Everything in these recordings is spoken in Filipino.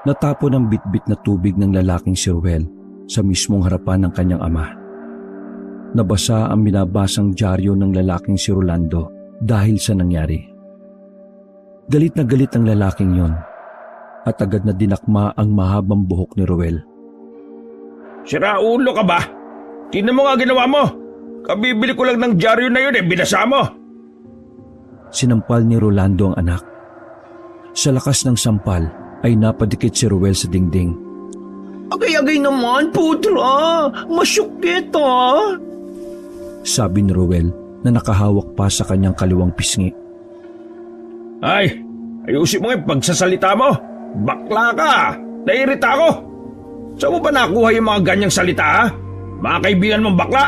Natapon ang bitbit na tubig ng lalaking si Ruel sa mismong harapan ng kanyang ama. Nabasa ang binabasang dyaryo ng lalaking si Rolando dahil sa nangyari. Galit na galit ang lalaking yon at agad na dinakma ang mahabang buhok ni Ruel. Sira ulo ka ba? Tingnan mo nga ginawa mo. Kabibili ko lang ng dyaryo na yun binasa mo. Sinampal ni Rolando ang anak. Sa lakas ng sampal ay napadikit si Ruel sa dingding. Agay-agay naman, Pudra. Masyok kita. Sabi ni Ruel na nakahawak pa sa kanyang kaliwang pisngi. Ay, ayusin mo nga yung pagsasalita mo. Bakla ka. Nairita ako. Saan mo ba nakuha yung mga ganyang salita, ha? Mga kaibigan mong bakla?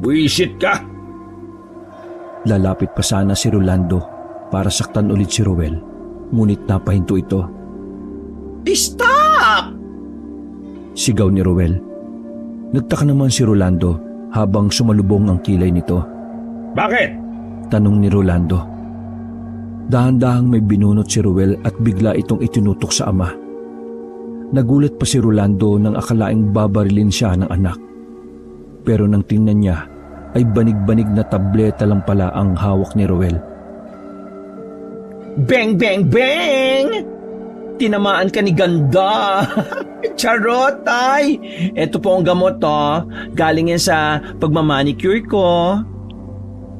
Buisit ka. Lalapit pa sana si Rolando para saktan ulit si Ruel, ngunit napahinto ito. Stop! Sigaw ni Ruel. Nagtaka naman si Rolando habang sumalubong ang kilay nito. Bakit? Tanong ni Rolando. Dahan-dahang may binunot si Ruel at bigla itong itinutok sa ama. Nagulat pa si Rolando nang akalaing babarilin siya ng anak. Pero nang tingnan niya, ay banig-banig na tableta lang pala ang hawak ni Ruel. Bang, bang, bang! Tinamaan ka ni ganda. Charot, ay! Ito po ang gamot, to. Galing yan sa pagmamanicure ko.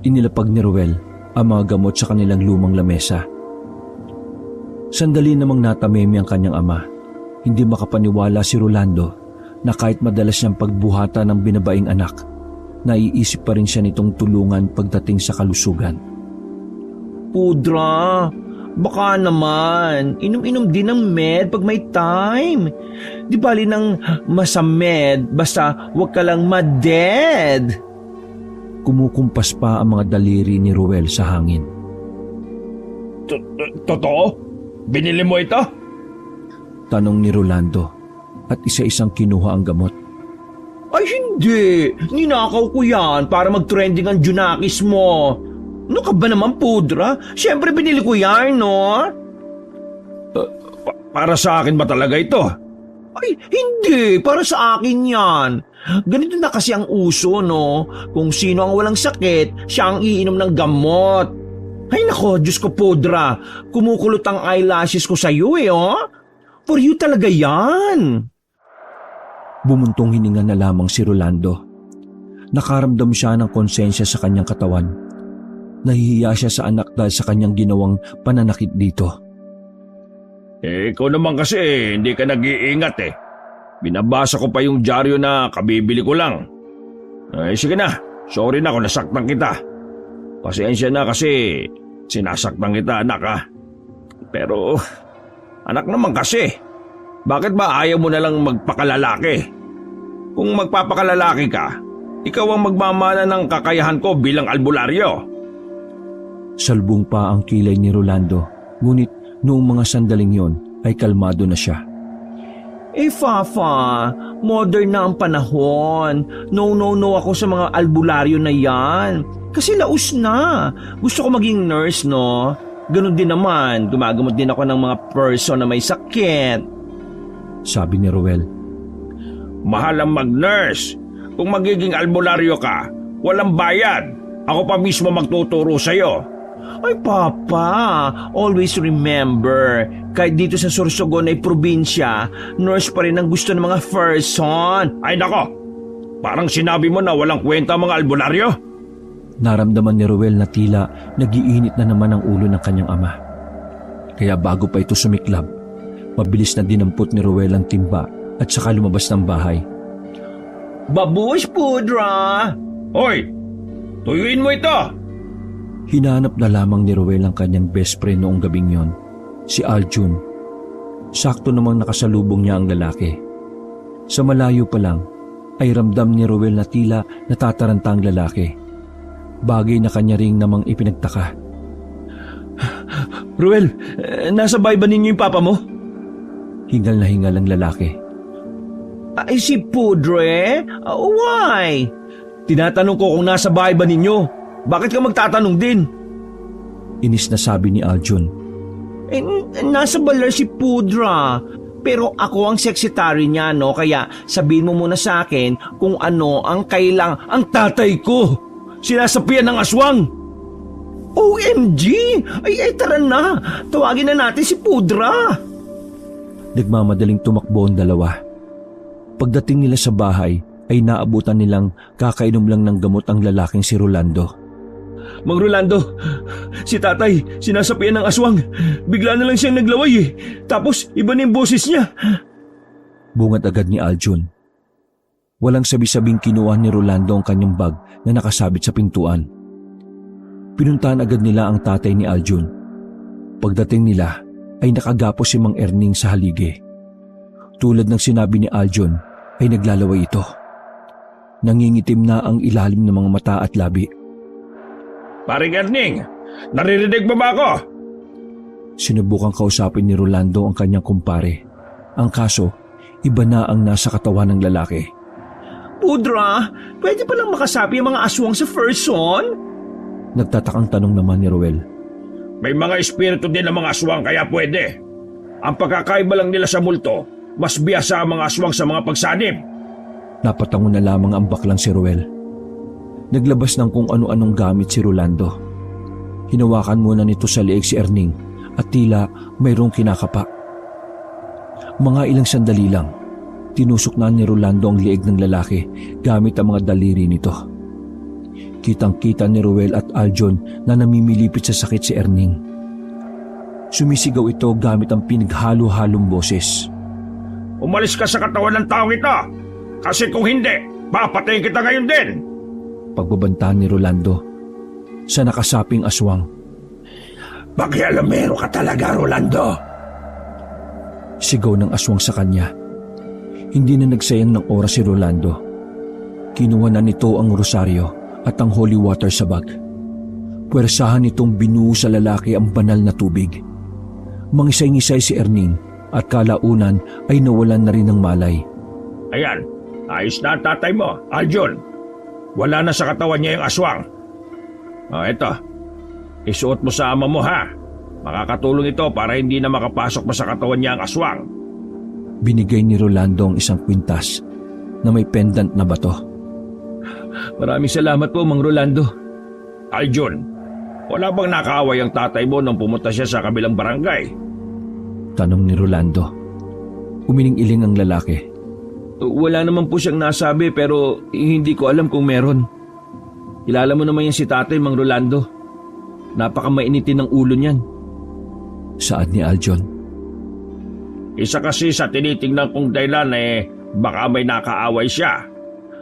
Inilapag ni Ruel ang mga gamot sa kanilang lumang lamesa. Sandali namang natamemi ang kanyang ama. Hindi makapaniwala si Rolando na kahit madalas niyang pagbuhata ng binabaing anak, naiisip pa rin siya nitong tulungan pagdating sa kalusugan. Pudra, baka naman, inom-inom din ng med pag may time. Di bali nang masamed, basta wag ka lang ma-dead. Kumukumpas pa ang mga daliri ni Ruel sa hangin. Totoo? Binili mo ito? Tanong ni Rolando at isa-isang kinuha ang gamot. Ay hindi, ninakaw ko yan para mag-trending ang Junakis mo. Ano ka ba naman, Pudra? Siyempre binili ko yan, no? Para sa akin ba talaga ito? Ay, hindi. Para sa akin yan. Ganito na kasi ang uso, no? Kung sino ang walang sakit, siya ang iinom ng gamot. Ay nako, Diyos ko, Pudra. Kumukulot ang eyelashes ko sa'yo, oh. For you talaga yan. Bumuntong hininga na lamang si Rolando. Nakaramdam siya ng konsensya sa kanyang katawan. Nahihiya siya sa anak dahil sa kanyang ginawang pananakit dito. Ikaw naman kasi hindi ka nag-iingat Binabasa ko pa yung dyaryo na kabibili ko lang. Ay sige na, sorry na kung nasaktan kita. Pasensya na kasi sinasaktan kita, anak, ha. Pero anak naman kasi, bakit ba ayaw mo na lang magpakalalaki? Kung magpapakalalaki ka, ikaw ang magmamana ng kakayahan ko bilang albularyo. Salbong pa ang kilay ni Rolando, ngunit noong mga sandaling yon ay kalmado na siya. Fafa, modern na ang panahon. No ako sa mga albularyo na yan. Kasi laos na. Gusto ko maging nurse, no? Ganon din naman, gumagamot din ako ng mga person na may sakit. Sabi ni Ruel. Mahal ang mag-nurse. Kung magiging albularyo ka, walang bayad. Ako pa mismo magtuturo sa'yo. Ay Papa, always remember, kahit dito sa Sorsogon ay probinsya, nurse pa rin ang gusto ng mga person. Ay nako, parang sinabi mo na walang kwenta ang mga albularyo. Naramdaman ni Ruel na tila nagiinit na naman ang ulo ng kanyang ama. Kaya bago pa ito sumiklab, mabilis na dinampot ni Ruel ang timba at saka lumabas ng bahay. Babush, Pudra! Hoy, tuyuin mo ito! Hinanap na lamang ni Ruel ang kanyang best friend noong gabing yon, si Aljun. Sakto namang nakasalubong niya ang lalaki. Sa malayo pa lang, ay ramdam ni Ruel na tila natataranta ang lalaki. Bagay na kanya ring namang ipinagtaka. Ruel, nasa bahay ba ninyo yung papa mo? Hingal na hingal ang lalaki. Ay si Pudre? Why? Tinatanong ko kung nasa bahay ba ninyo. Bakit ka magtatanong din? Inis na sabi ni Aljun. Nasa balar si Pudra. Pero ako ang secretary niya, no? Kaya sabihin mo muna sa akin kung ano ang Ang tatay ko! Sinasapian ng aswang! OMG! Ay, tara na! Tawagin na natin si Pudra! Nagmamadaling tumakbo ang dalawa. Pagdating nila sa bahay ay naabutan nilang kakainom lang ng gamot ang lalaking si Rolando. Mang Rolando, si tatay, sinasapian ng aswang. Bigla na lang siyang naglaway eh. Tapos iba na yung boses niya. Bungad agad ni Aljun. Walang sabi-sabing kinuha ni Rolando ang kanyang bag na nakasabit sa pintuan. Pinuntahan agad nila ang tatay ni Aljun. Pagdating nila ay nakagapos si Mang Erning sa haligi. Tulad ng sinabi ni Aljun ay naglalaway ito. Nangingitim na ang ilalim ng mga mata at labi. Paring Erning, naririnig mo ba ako? Sinubukang kausapin ni Rolando ang kanyang kumpare. Ang kaso, iba na ang nasa katawan ng lalaki. Pudra, pwede palang makasapi ang mga aswang sa person? Nagtatakang tanong naman ni Ruel. May mga espiritu din ng mga aswang kaya pwede. Ang pagkakaiba lang nila sa multo, mas biyasa ang mga aswang sa mga pagsanib. Napatango na lamang ang baklang si Ruel. Naglabas ng kung ano-anong gamit si Rolando. Hinawakan muna nito sa leeg si Erning at tila mayroong kinakapa. Mga ilang sandali lang, tinusok na ni Rolando ang leeg ng lalaki gamit ang mga daliri nito. Kitang-kita ni Ruel at Aljun na namimilipit sa sakit si Erning. Sumisigaw ito gamit ang pinaghalo-halong boses. Umalis ka sa katawan ng taong ito! Kasi kung hindi, papatayin kita ngayon din! Pagbabanta ni Rolando sa nakasaping aswang. Pakialamero ka talaga, Rolando! Sigaw ng aswang sa kanya. Hindi na nagsayang ng oras si Rolando. Kinuha na nito ang rosaryo at ang holy water sa bag. Puwersahan nitong binuo sa lalaki ang banal na tubig. Mangisay-ngisay si Erning at kalaunan ay nawalan na rin ng malay. Ayan, ayos na ang tatay mo, Aljun. Wala na sa katawan niya yung aswang. Eto, isuot mo sa ama mo ha. Makakatulong ito para hindi na makapasok pa sa katawan niya ang aswang. Binigay ni Rolando ang isang kwintas na may pendant na bato. Maraming salamat po, Mang Rolando. Aljun, wala bang nakaaway ang tatay mo nung pumunta siya sa kabilang barangay? Tanong ni Rolando. Umiling-iling ang lalaki. Wala naman po siyang nasabi pero hindi ko alam kung meron. Kilala mo naman yan si tatay, Mang Rolando. Napakamainitin ng ulo niyan. Saad ni Aljun. Isa kasi sa tinitingnan kong dahilan baka may nakaaway siya.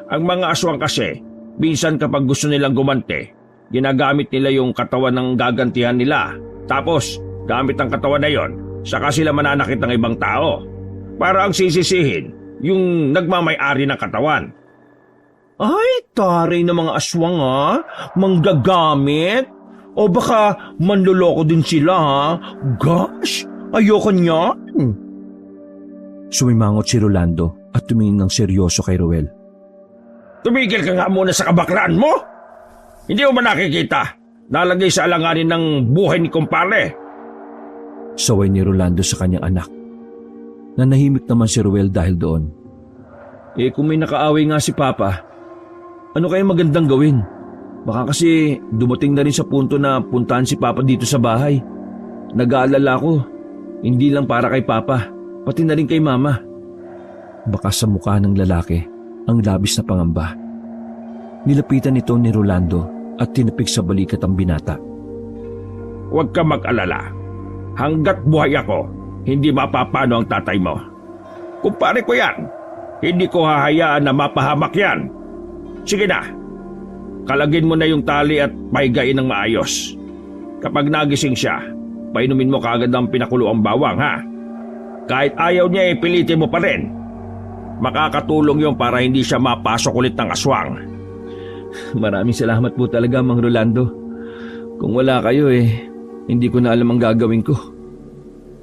Ang mga aswang kasi, minsan kapag gusto nilang gumante, ginagamit nila yung katawan ng gagantihan nila. Tapos, gamit ang katawan na yon, saka sila mananakit ng ibang tao. Para ang sisisihin, yung nagmamay-ari ng katawan. Ay, taray na mga aswang ha? Manggagamit? O baka manloloko din sila ha? Gosh, ayoko niyan. Sumimangot si Rolando at tumingin ng seryoso kay Ruel. Tumigil ka nga muna sa kabaklaan mo! Hindi mo ba nakikita? Nalagay sa alanganin ng buhay ni kumpare. Saway ni Rolando sa kanyang anak. Nanahimik naman si Ruel dahil doon. Kung may nakaaway nga si Papa, ano kaya magandang gawin? Baka kasi dumating na rin sa punto na puntahan si Papa dito sa bahay. Nag-aalala ko, hindi lang para kay Papa, pati na rin kay Mama. Baka sa mukha ng lalaki ang labis na pangamba. Nilapitan ito ni Rolando at tinapik sa balikat ang binata. Huwag ka mag-alala. Hanggat buhay ako, hindi mapapano ang tatay mo. Kumpare ko yan. Hindi ko hahayaan na mapahamak yan. Sige na. Kalagin mo na yung tali at pahigain ng maayos. Kapag nagising siya, painumin mo kaagad ang pinakuloang bawang ha. Kahit ayaw niya pilitin mo pa rin. Makakatulong yon para hindi siya mapasok ulit ng aswang. Maraming salamat po talaga, Mang Rolando. Kung wala kayo hindi ko na alam ang gagawin ko.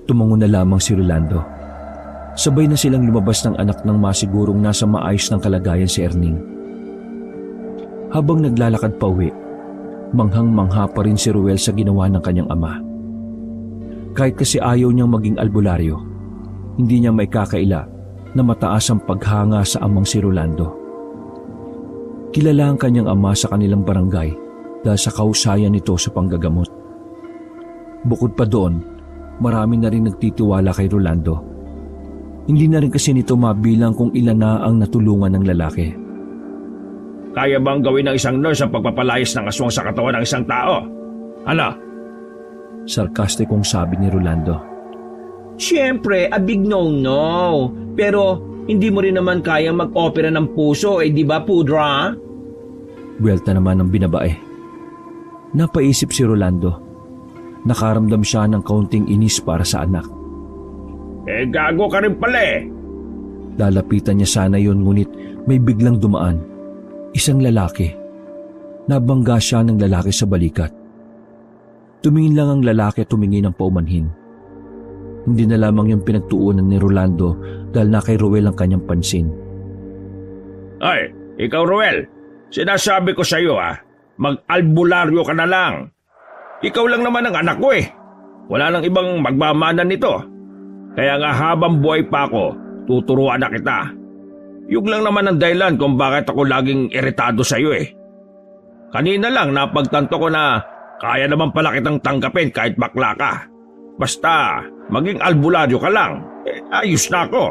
Tumango na lamang si Rolando. Sabay na silang lumabas ng anak ng masigurong nasa maayos ng kalagayan si Erning. Habang naglalakad pa uwi, manghang-mangha pa rin si Ruel sa ginawa ng kanyang ama. Kahit kasi ayaw niyang maging albularyo, hindi niya may kakaila na mataas ang paghanga sa amang si Rolando. Kilala ang kanyang ama sa kanilang barangay dahil sa kahusayan nito sa panggagamot. Bukod pa doon, marami na rin nagtitiwala kay Rolando. Hindi na rin kasi nito mabilang kung ilan na ang natulungan ng lalaki. Kaya bang gawin ng isang nurse ang pagpapalayas ng aswang sa katawan ng isang tao? Ano? Sarkastikong sabi ni Rolando. Siyempre, a big no-no. Pero hindi mo rin naman kayang mag-opera ng puso, di ba, Pudra? Buwelta naman ang binabae. Napaisip si Rolando. Nakaramdam siya ng kaunting inis para sa anak. Gago ka rin pala eh. Lalapitan niya sana yon ngunit may biglang dumaan. Isang lalaki. Nabangga siya ng lalaki sa balikat. Tumingin lang ang lalaki at tumingin ng paumanhin. Hindi na lamang yung pinagtuunan ni Rolando dahil na kay Ruel ang kanyang pansin. Ay, ikaw Ruel, sinasabi ko sa iyo mag-albularyo ka na lang. Ikaw lang naman ang anak ko eh. Wala nang ibang magmamanan nito. Kaya nga habang buhay pa ako, tuturuan na kita. Yung lang naman ang dahilan kung bakit ako laging iritado sa iyo eh. Kanina lang napagtanto ko na kaya naman pala kitang tanggapin kahit bakla ka. Basta maging albularyo ka lang, ayos na ako.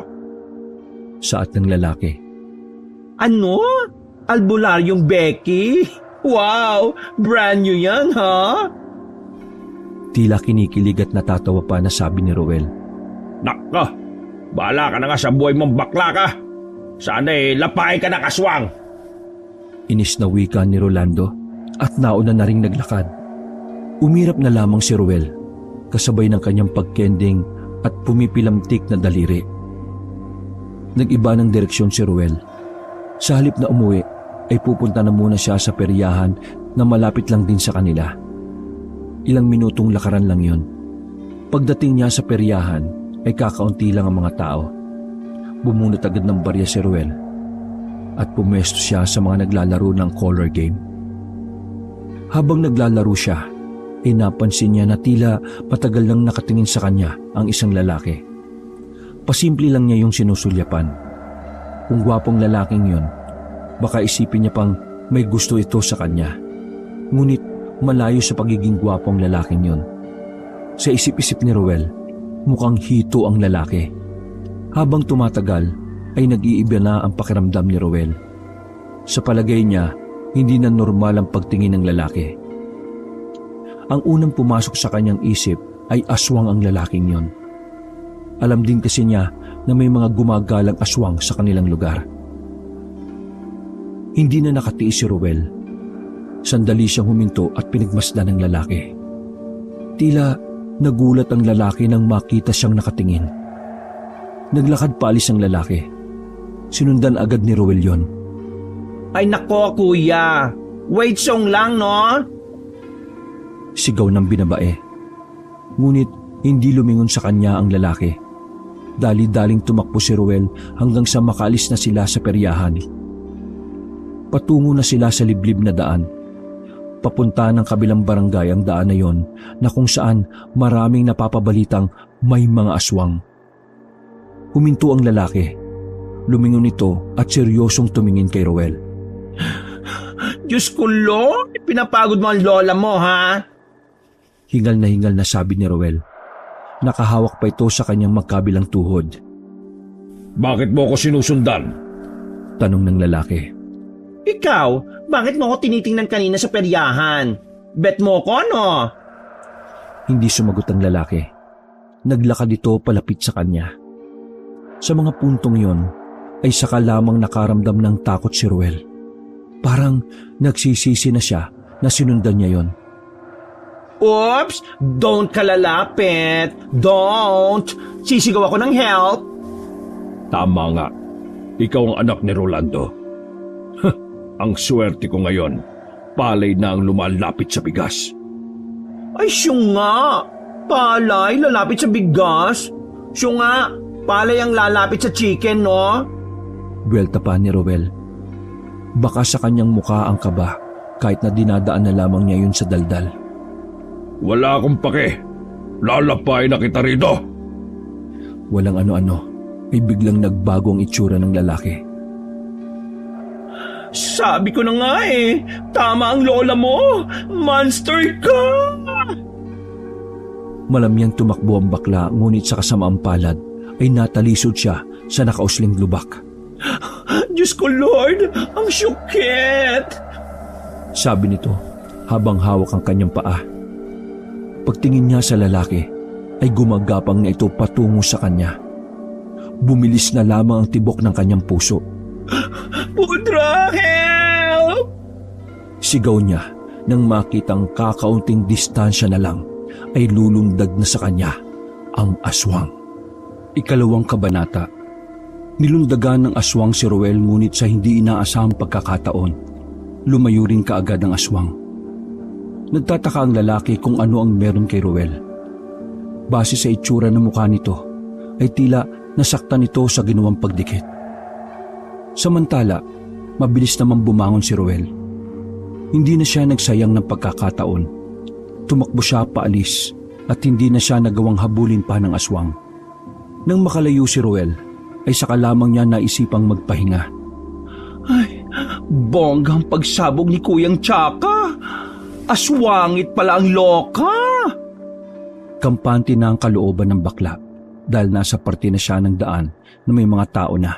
Saad ng lalaki. Ano? Albularyong Becky? Wow! Brand new yan, ha? Tila kinikilig at natatawa pa na sabi ni Ruel. Nako, bahala ka na nga sa buhay mong bakla ka. Sana lapay ka na kaswang. Inis na wika ni Rolando at nauna na ring naglakad. Umirap na lamang si Ruel, kasabay ng kanyang pagkending at pumipilamtik na daliri. Nag-iba ng direksyon si Ruel. Sa halip na umuwi, ay pupunta na muna siya sa peryahan na malapit lang din sa kanila. Ilang minutong lakaran lang yon. Pagdating niya sa peryahan, ay kakaunti lang ang mga tao. Bumunot agad ng barya si Ruel at pumesto siya sa mga naglalaro ng color game. Habang naglalaro siya, ay napansin niya na tila patagal lang nakatingin sa kanya ang isang lalaki. Pasimple lang niya yung sinusulyapan. Kung gwapong lalaking yon, baka isipin niya pang may gusto ito sa kanya. Ngunit malayo sa pagiging gwapong lalaking yon. Sa isip-isip ni Ruel, mukhang hito ang lalaki. Habang tumatagal, ay nag-iiba na ang pakiramdam ni Ruel. Sa palagay niya, hindi na normal ang pagtingin ng lalaki. Ang unang pumasok sa kanyang isip ay aswang ang lalaking yon. Alam din kasi niya na may mga gumagalang aswang sa kanilang lugar. Hindi na nakatiis si Ruel. Sandali siyang huminto at pinagmasdan ng lalaki. Tila nagulat ang lalaki nang makita siyang nakatingin. Naglakad paalis ang lalaki. Sinundan agad ni Ruel yon. Ay nako, kuya. Wait song lang, no? Sigaw ng binabae. Ngunit hindi lumingon sa kanya ang lalaki. Dali-daling tumakbo si Ruel hanggang sa makaalis na sila sa peryahan. Patungo na sila sa liblib na daan. Papunta ng kabilang barangay ang daan na yon na kung saan maraming napapabalitang may mga aswang. Huminto ang lalaki. Lumingon ito at seryosong tumingin kay Ruel. Diyos ko, Lo, pinapagod mo ang lola mo, ha? Hingal na sabi ni Ruel. Nakahawak pa ito sa kanyang magkabilang tuhod. Bakit mo ako sinusundan? Tanong ng lalaki. Ikaw, bakit mo ako tinitingnan kanina sa peryahan? Bet mo ko, no? Hindi sumagot ang lalaki. Naglakad ito palapit sa kanya. Sa mga puntong yon, ay saka lamang nakaramdam ng takot si Ruel. Parang nagsisisi na siya na sinundan niya yon. Oops! Don't ka lalapit! Don't! Sisigaw ako ng help! Tama nga. Ikaw ang anak ni Rolando. Ang swerte ko ngayon. Palay na ang lumalapit sa bigas. Ay, siyo nga! Palay, lalapit sa bigas? Siyo nga, palay ang lalapit sa chicken, no? Buwelta pa ni Ruel. Baka sa kanyang mukha ang kaba kahit na dinadaan na lamang niya yun sa daldal. Wala akong pake. Lalapay na kita rito. Walang ano-ano ay biglang nagbago ang itsura ng lalaki. Sabi ko na nga tama ang lola mo. Monster ka! Malamyang tumakbo ang bakla ngunit sa kasamaang palad ay natalisod siya sa nakausling lubak. Diyos ko Lord, ang syukit! Sabi nito habang hawak ang kanyang paa. Pagtingin niya sa lalaki ay gumagapang na ito patungo sa kanya. Bumilis na lamang ang tibok ng kanyang puso. Pudra, help! Sigaw niya nang makitang kakaunting distansya na lang ay lulundag na sa kanya ang aswang. Ikalawang kabanata. Nilundagan ng aswang si Roel ngunit sa hindi inaasahang pagkakataon, lumayo rin kaagad ang aswang. Nagtataka ang lalaki kung ano ang meron kay Roel. Base sa itsura ng mukha nito, ay tila nasaktan ito sa ginawang pagdikit. Samantala, mabilis naman bumangon si Roel. Hindi na siya nagsayang ng pagkakataon. Tumakbo siya paalis at hindi na siya nagawang habulin pa ng aswang. Nang makalayo si Roel, ay saka lamang niya naisipang magpahinga. Ay, bonggang pagsabog ni Kuyang Tsaka. Aswangit pala ang loka. Kampante na ang kalooban ng bakla dahil nasa parte na siya ng daan na may mga tao na.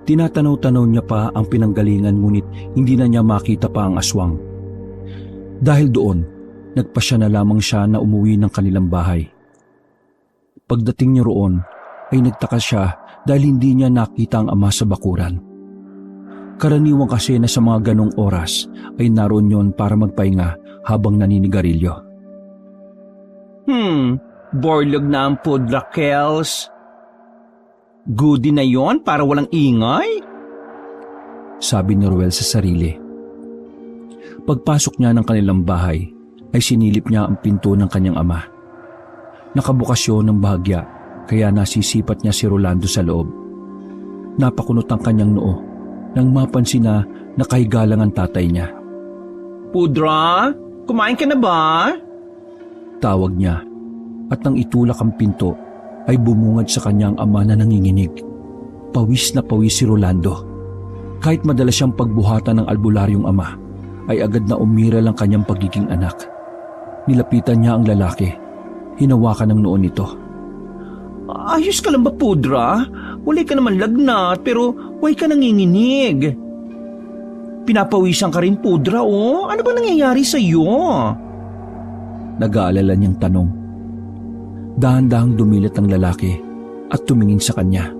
Tinatanaw-tanaw niya pa ang pinanggalingan ngunit hindi na niya makita pa ang aswang. Dahil doon, nagpasya na lamang siya na umuwi ng kanilang bahay. Pagdating niya roon, ay nagtaka siya dahil hindi niya nakita ang ama sa bakuran. Karaniwang kasi na sa mga ganong oras ay naroon yon para magpahinga habang naninigarilyo. Borlog na ang Pudra, Kels. Goody na yon para walang ingay? Sabi ni Roel sa sarili. Pagpasok niya ng kanilang bahay, ay sinilip niya ang pinto ng kanyang ama. Nakabukas yun ng bahagya, kaya nasisipat niya si Rolando sa loob. Napakunot ang kanyang noo nang mapansin na nakahiga lang ang tatay niya. Pudra, kumain ka na ba? Tawag niya at nang itulak ang pinto ay bumungad sa kanyang ama na nanginginig. Pawis na pawis si Rolando. Kahit madalas siyang pagbuhatan ng albularyong ama, ay agad na umiral ang kanyang pagiging anak. Nilapitan niya ang lalaki. Hinawakan ang noon nito. Ayos ka lang ba, Pudra? Wala ka naman lagnat, pero why ka nanginginig? Pinapawisan ka rin, Pudra, oh. Ano ba nangyayari sa iyo? Nag-aalala niyang tanong. Dahan-dahang dumilat ang lalaki at tumingin sa kanya.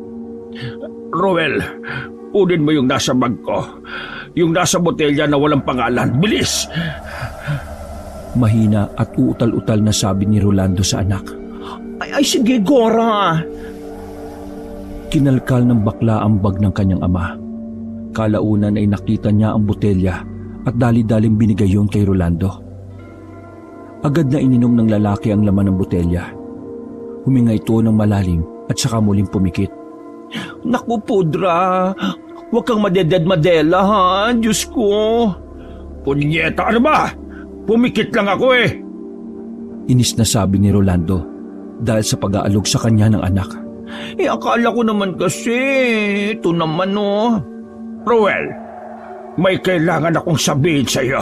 Roel, kunin mo yung nasa bag ko. Yung nasa botelya na walang pangalan. Bilis! Mahina at uutal-utal na sabi ni Rolando sa anak. Ay sige, Gora. Kinalkal ng bakla ang bag ng kanyang ama. Kalaunan ay nakita niya ang botelya at dali-daling binigay yon kay Rolando. Agad na ininom ng lalaki ang laman ng botelya. Huminga ito ng malalim at saka muling pumikit. Naku, Pudra. Huwag kang madeded-madela, ha? Diyos ko. Punyeta, ano ba? Pumikit lang ako eh. Inis na sabi ni Rolando dahil sa pag-aalog sa kanya ng anak. Akala ko naman kasi. Ito naman, oh. Roel, may kailangan akong sabihin sa iyo.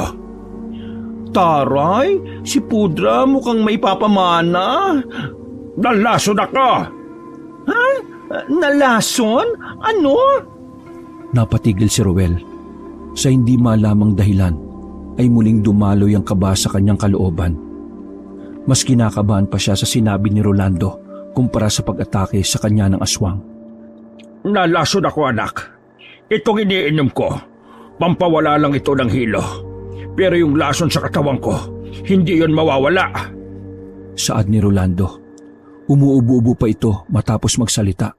Taray, si Pudra mukhang may papamana. Nalason ako! Ha? Nalason? Ano? Napatigil si Roel. Sa hindi malamang dahilan, ay muling dumaloy ang kaba sa kanyang kalooban. Mas kinakabahan pa siya sa sinabi ni Rolando kumpara sa pag-atake sa kanya ng aswang. Nalason ako, anak. Itong iniinom ko, pampawala lang ito ng hilo. Pero yung lason sa katawan ko, hindi yon mawawala. Saad ni Rolando. Umuubo-ubo pa ito matapos magsalita.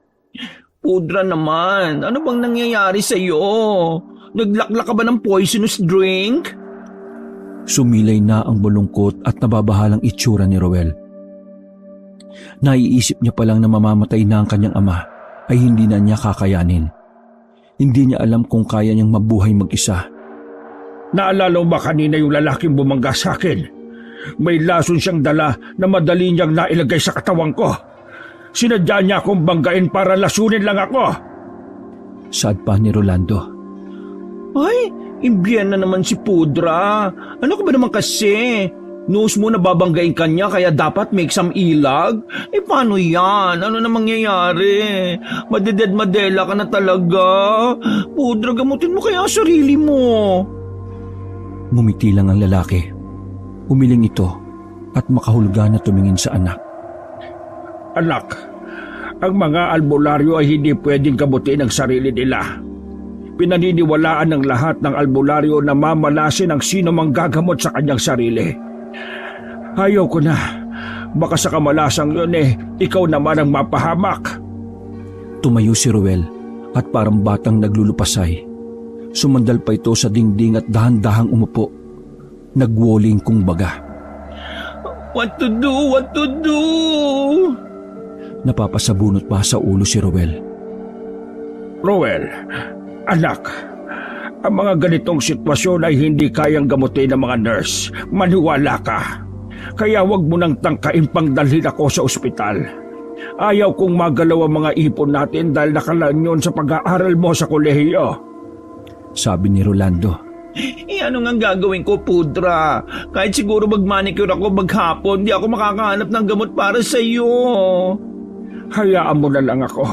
Pudra naman, ano bang nangyayari sa iyo? Naglaklak ka ba ng poisonous drink? Sumilay na ang balungkot at nababahalang itsura ni Roel. Naiisip niya palang na mamamatay na ang kanyang ama ay hindi na niya kakayanin. Hindi niya alam kung kaya niyang mabuhay mag-isa. Naalala mo ba kanina yung lalaking bumangga sa akin? May lason siyang dala na madali niyang nailagay sa katawan ko. Sinadya niya akong banggain para lasunin lang ako. Saad pa ni Rolando. Ay, imbyen na naman si Pudra. Ano ka ba naman kasi? Knows mo na babanggain ka niya kaya dapat make some ilag? Paano yan? Ano na mangyayari? Madeded-madela ka na talaga. Pudra, gamutin mo kaya ang sarili mo. Ngumiti lang ang lalaki. Umiling ito at makahulugan na tumingin sa anak. Anak, ang mga albularyo ay hindi pwedeng gamutin ang sarili nila. Pinaniniwalaan ng lahat ng albularyo na mamalasin ang sino mang gagamot sa kanyang sarili. Ayaw ko na. Baka sa kamalasang yun ikaw naman ang mapahamak. Tumayo si Ruel at parang batang naglulupasay. Sumandal pa ito sa dingding at dahan-dahang umupo. Nagwoling kumbaga. What to do? What to do? Napapasabunot pa sa ulo si Ruel. Roel, anak, ang mga ganitong sitwasyon ay hindi kayang gamutin ng mga nurse. Maniwala ka. Kaya wag mo nang tangkain pang dalhin ako sa ospital. Ayaw kong magalaw ang mga ipon natin dahil nakalaan yun sa pag-aaral mo sa kolehiyo. Sabi ni Rolando. Ano nga gagawin ko, Pudra? Kahit siguro mag-manicure ako maghapon, di ako makakahanap ng gamot para sa iyo. Hayaan mo na lang ako.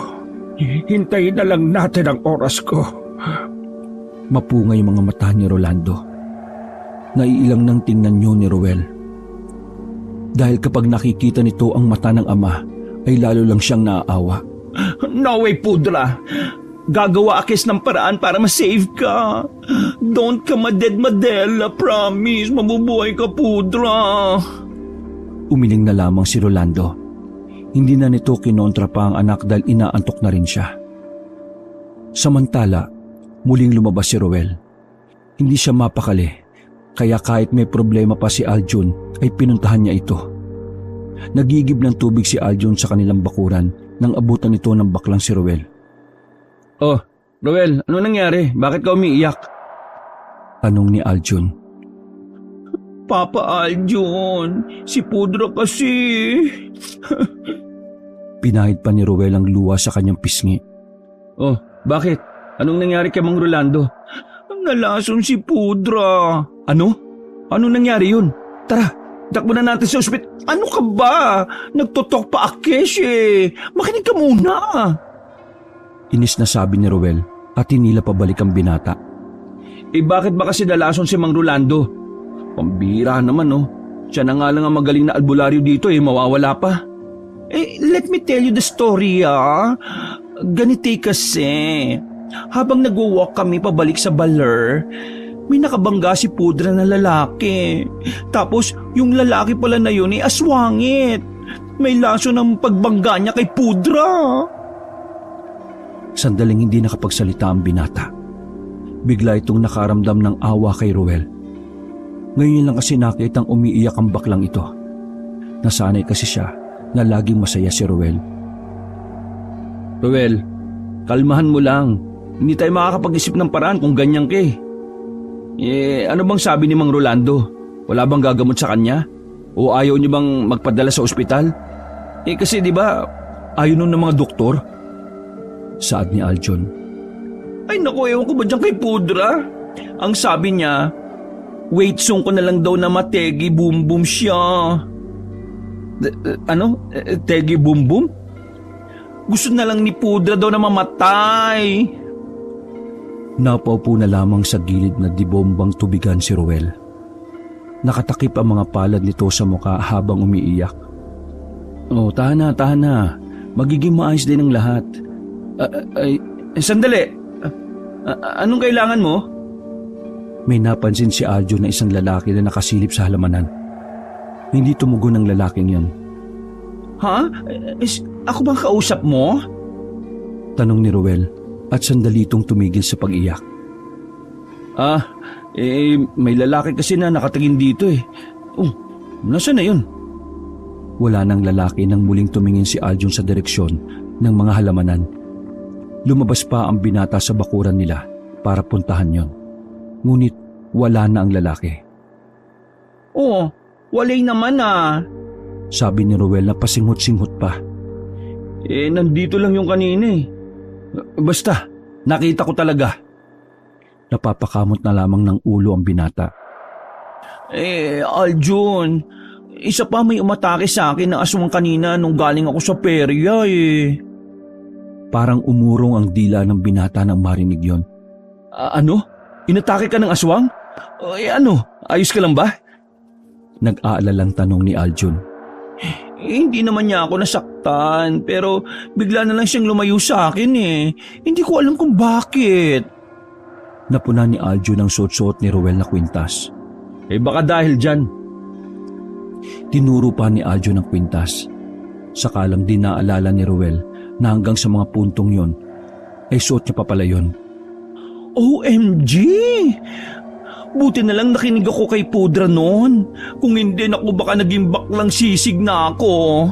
Hintayin na lang natin ang oras ko. Mapungay mga mata ni Rolando. Naiilang nang tingnan niyo ni Ruel. Dahil kapag nakikita nito ang mata ng ama, ay lalo lang siyang naaawa. No way, Pudra. Gagawa akis ng paraan para ma-save ka. Don't ka maded-madela, promise. Mabubuhay ka, Pudra. Umiling na lamang si Rolando. Hindi na nito kinontra pa ang anak dahil inaantok na rin siya. Samantala, muling lumabas si Ruel. Hindi siya mapakali, kaya kahit may problema pa si Aljun ay pinuntahan niya ito. Nagigib ng tubig si Aljun sa kanilang bakuran nang abutan ito ng baklang si Ruel. Oh, Ruel, ano nangyari? Bakit ka umiiyak? Tanong ni Aljun. Papa Aljun, si Pudra kasi. Pinahid pa ni Ruel ang luha sa kanyang pisngi. Oh, bakit? Anong nangyari kay Mang Rolando? Nalason si Pudra. Ano? Anong nangyari yun? Tara, dakbo na natin sa ospital. Ano ka ba? Nagtotok pa akes Makinig ka muna. Inis na sabi ni Ruel at hinila pabalik ang binata. Bakit ba kasi nalason si Mang Rolando? Pambira naman Siya na nga lang ang magaling na albularyo dito mawawala pa. Let me tell you the story Ganito kasi. Habang nagwo-walk kami pabalik sa Baler, may nakabangga si Pudra na lalaki. Tapos yung lalaki pala na yun aswangit. May laso ng pagbangga niya kay Pudra. Sandaling hindi nakapagsalita ang binata. Bigla itong nakaramdam ng awa kay Ruel. Ngayon lang kasi nakitang umiiyak ang baklang ito. Nasanay kasi siya na laging masaya si Ruel. Ruel, kalmahan mo lang. Hindi tayo makakapag-isip ng paraan kung ganyan ka ano bang sabi ni Mang Rolando? Wala bang gagamot sa kanya? O ayaw niyo bang magpadala sa ospital? Kasi di ba ayaw nun ng mga doktor? Saad ni Aljun. Ay naku, ewan ko ba dyan kay Pudra? Ang sabi niya, wait song ko na lang daw na mategi boom boom siya. Tegi boom boom? Gusto na lang ni Pudra daw na mamatay. Napaupo na lamang sa gilid na dibombang tubigan si Ruel. Nakatakip ang mga palad nito sa mukha habang umiiyak. Oh, tahan na. Magiging maayos din ang lahat. Sandali. Anong kailangan mo? May napansin si Aljo na isang lalaki na nakasilip sa halamanan. Hindi tumugon ang lalaking yon. Ha? Ako bang kausap mo? Tanong ni Ruel at sandali itong tumigil sa pag-iyak. May lalaki kasi na nakatingin dito nasaan na yun? Wala nang lalaki nang muling tumingin si Aljun sa direksyon ng mga halamanan. Lumabas pa ang binata sa bakuran nila para puntahan yon. Ngunit wala na ang lalaki. Walay naman Sabi ni Ruel na pasinghot-singhot pa. Nandito lang yung kanina eh. Basta, nakita ko talaga. Napapakamot na lamang ng ulo ang binata. Aljun, isa pa may umatake sa akin na aswang kanina nung galing ako sa perya eh. Parang umurong ang dila ng binata nang marinig yon. Ano? Inatake ka ng aswang? Ano? Ayos ka lang ba? Nag-aalalang tanong ni Aljun. Hindi naman niya ako nasaktan, pero bigla na lang siyang lumayo sa akin eh. Hindi ko alam kung bakit. Napuna ni Aljun ang suot-suot ni Ruel na kwintas. Baka dahil dyan. Tinuro pa ni Aljun ang kwintas. Sakalang di naalala ni Ruel na hanggang sa mga puntong yon ay suot niya pa pala yun. OMG! Buti na lang nakinig ako kay Pudra noon. Kung hindi, naku baka naging baklang sisig na ako.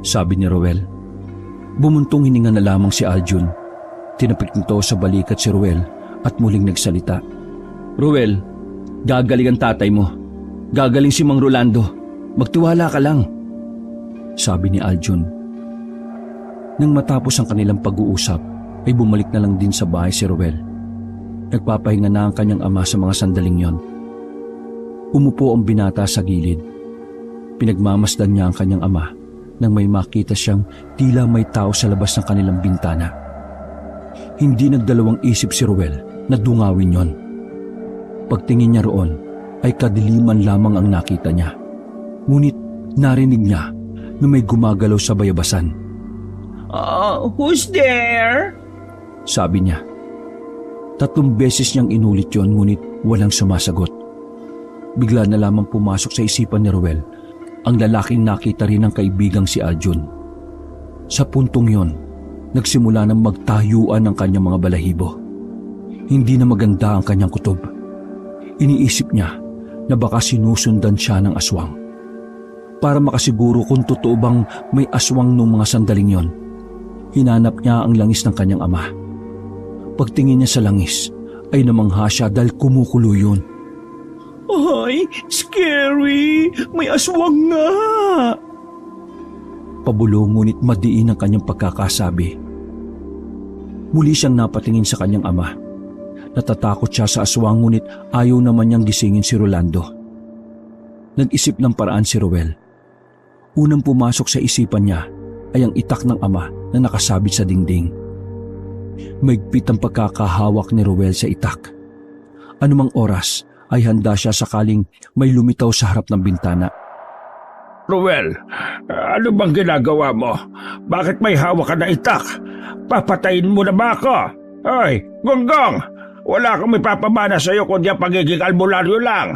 Sabi ni Ruel. Bumuntong hininga na lamang si Aljun. Tinapik nito sa balikat si Ruel at muling nagsalita. Ruel, gagaling ang tatay mo. Gagaling si Mang Rolando. Magtiwala ka lang. Sabi ni Aljun. Nang matapos ang kanilang pag-uusap, ay bumalik na lang din sa bahay si Ruel. Nagpapahinga na ang kanyang ama sa mga sandaling yon. Umupo ang binata sa gilid. Pinagmamasdan niya ang kanyang ama nang may makita siyang tila may tao sa labas ng kanilang bintana. Hindi nagdalawang isip si Ruel na dungawin yon. Pagtingin niya roon ay kadiliman lamang ang nakita niya. Ngunit narinig niya na may gumagalaw sa bayabasan. Who's there? Sabi niya. 3 beses niyang inulit yon ngunit walang sumasagot. Bigla na lamang pumasok sa isipan ni Ruel ang lalaking nakita rin ng kaibigang si Aljun. Sa puntong yon, nagsimula ng magtayuan ang kanyang mga balahibo. Hindi na maganda ang kanyang kutob. Iniisip niya na baka sinusundan siya ng aswang. Para makasiguro kung totoo bang may aswang nung mga sandaling yon, hinanap niya ang langis ng kanyang ama. Pagtingin niya sa langis, ay namangha siya dahil kumukulo yun. Ay, scary! May aswang nga! Pabulong ngunit madiin ang kanyang pagkakasabi. Muli siyang napatingin sa kanyang ama. Natatakot siya sa aswang ngunit ayaw naman niyang gisingin si Rolando. Nag-isip ng paraan si Ruel. Unang pumasok sa isipan niya ay ang itak ng ama na nakasabit sa dingding. Maigpit ang pagkakahawak ni Ruel sa itak. Anumang oras ay handa siya sakaling may lumitaw sa harap ng bintana. Ruel, ano bang ginagawa mo? Bakit may hawak ka na itak? Papatayin mo na ba ako? Ay, Gonggong! Wala kang may papamana sa'yo kundi ang pagiging albularyo lang.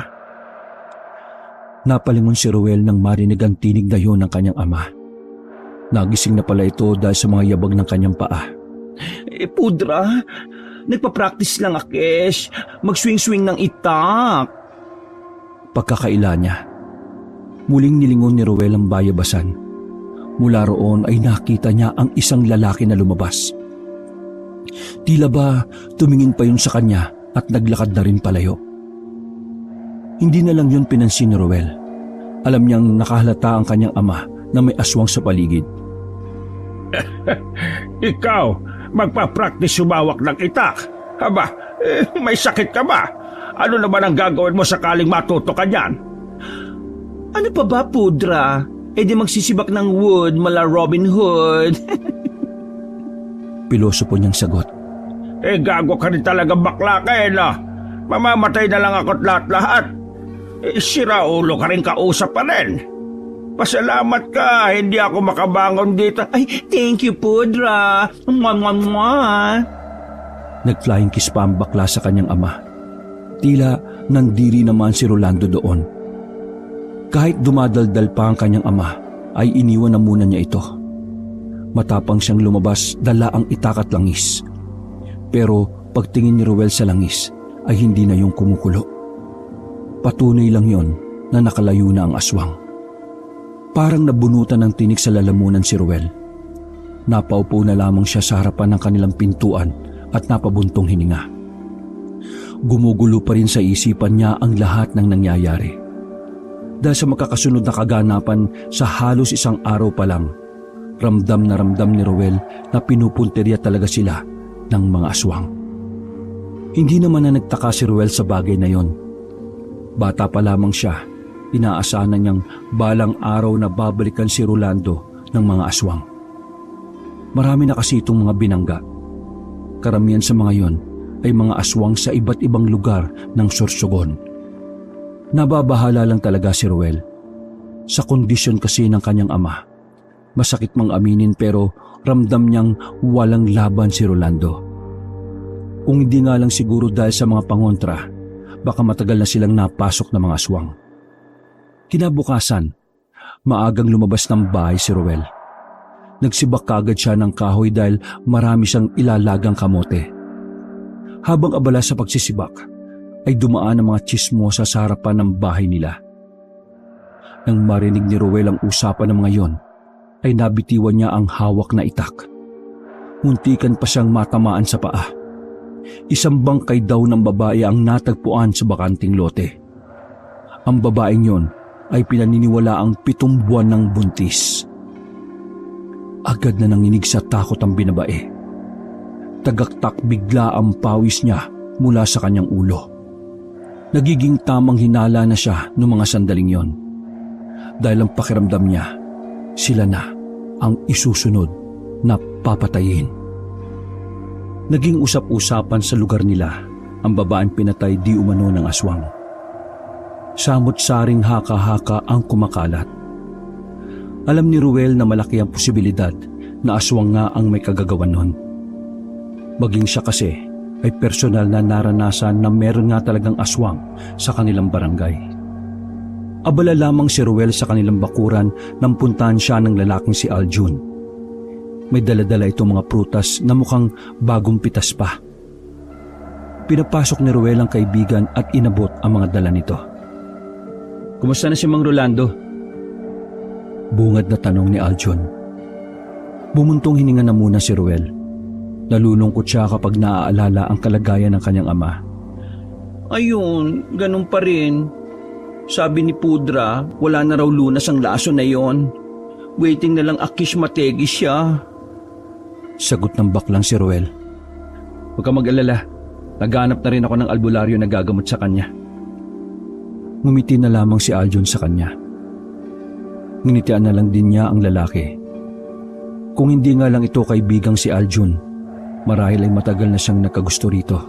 Napalingon si Ruel nang marinig ang tinig na yun ng kanyang ama. Nagising na pala ito dahil sa mga yabag ng kanyang paa. Pudra, nagpa-practice lang Akesh. Mag-swing-swing ng itak. Pagkakaila niya, muling nilingon ni Ruel ang bayabasan. Mula roon ay nakita niya ang isang lalaki na lumabas. Tila ba tumingin pa yun sa kanya at naglakad na rin palayo. Hindi na lang yun pinansin ni Ruel. Alam niyang nakahalata ang kanyang ama na may aswang sa paligid. Ikaw, magpa-practice sumawak ng itak. Haba, may sakit ka ba? Ano naman ang gagawin mo sakaling matuto ka niyan? Ano pa ba, Pudra? Di magsisibak ng wood mala Robin Hood. Piloso po niyang sagot. Gago ka rin talaga bakla ka no? Mamamatay na lang ako't lahat-lahat. Sira ulo ka rin kausap pa rin. Pasalamat ka, hindi ako makabangon dito. Ay, thank you, Pudra. Mwah. Nag-flying kiss pa ang bakla sa kanyang ama. Tila nandiri naman si Rolando doon. Kahit dumadaldal pa ang kanyang ama, ay iniwan na muna niya ito. Matapang siyang lumabas, dala ang itak at langis. Pero pagtingin ni Ruel sa langis, ay hindi na yung kumukulo. Patunay lang yon na nakalayo na ang aswang. Parang nabunutan ng tinik sa lalamunan si Ruel. Napaupo na lamang siya sa harapan ng kanilang pintuan at napabuntong hininga. Gumugulo pa rin sa isipan niya ang lahat ng nangyayari. Dahil sa makakasunod na kaganapan sa halos isang araw pa lang, Ramdam na ramdam ni Ruel na pinupunteriya talaga sila ng mga aswang. Hindi naman na nagtaka si Ruel sa bagay na yon. Bata pa lamang siya, inaasahan na niyang balang araw na babalikan si Rolando ng mga aswang. Marami na kasi itong mga binangga. Karamihan sa mga yon ay mga aswang sa iba't ibang lugar ng Sorsogon. Nababahala lang talaga si Ruel. Sa kondisyon kasi ng kanyang ama, masakit mang aminin pero ramdam niyang walang laban si Rolando. Kung hindi nga lang siguro dahil sa mga pangontra, baka matagal na silang napasok ng mga aswang. Kinabukasan, maagang lumabas ng bahay si Ruel. Nagsibak kagad siya ng kahoy dahil marami siyang ilalagang kamote. Habang abala sa pagsisibak, ay dumaan ang mga tsismosa sa harapan ng bahay nila. Nang marinig ni Ruel ang usapan ng mga yon, ay nabitiwan niya ang hawak na itak. Muntikan pa siyang matamaan sa paa. Isang bangkay daw ng babae ang natagpuan sa bakanting lote. Ang babaeng yon ay pinaniniwala ang 7 buwan ng buntis. Agad na nanginig sa takot ang binabae. Tagaktak bigla ang pawis niya mula sa kanyang ulo. Nagiging tamang hinala na siya noong mga sandaling yon. Dahil ang pakiramdam niya, sila na ang isusunod na papatayin. Naging usap-usapan sa lugar nila ang babaeng pinatay di umano ng aswang. Samot-saring haka-haka ang kumakalat. Alam ni Ruel na malaki ang posibilidad na aswang nga ang may kagagawan nun. Maging siya kasi ay personal na naranasan na meron nga talagang aswang sa kanilang barangay. Abala lamang si Ruel sa kanilang bakuran nang puntahan siya ng lalaking si Aljun. May dala-dala itong mga prutas na mukhang bagong pitas pa. Pinapasok ni Ruel ang kaibigan at inabot ang mga dala nito. "Kumusta na si Mang Rolando?" Bungad na tanong ni Aljun. Bumuntong hininga na muna si Ruel. Nalulungkot siya kapag naaalala ang kalagayan ng kanyang ama. Ayun, ganun pa rin. Sabi ni Pudra, wala na raw lunas ang laso na yon. Waiting na lang akish mategi siya. Sagot ng baklang si Ruel. "Huwag ka mag-alala. Naghanap na rin ako ng albularyo na gagamot sa kanya." Ngumiti na lamang si Aljun sa kanya. Nginitian na lang din niya ang lalaki. Kung hindi nga lang ito kaibigang si Aljun, marahil ay matagal na siyang nakagusto rito.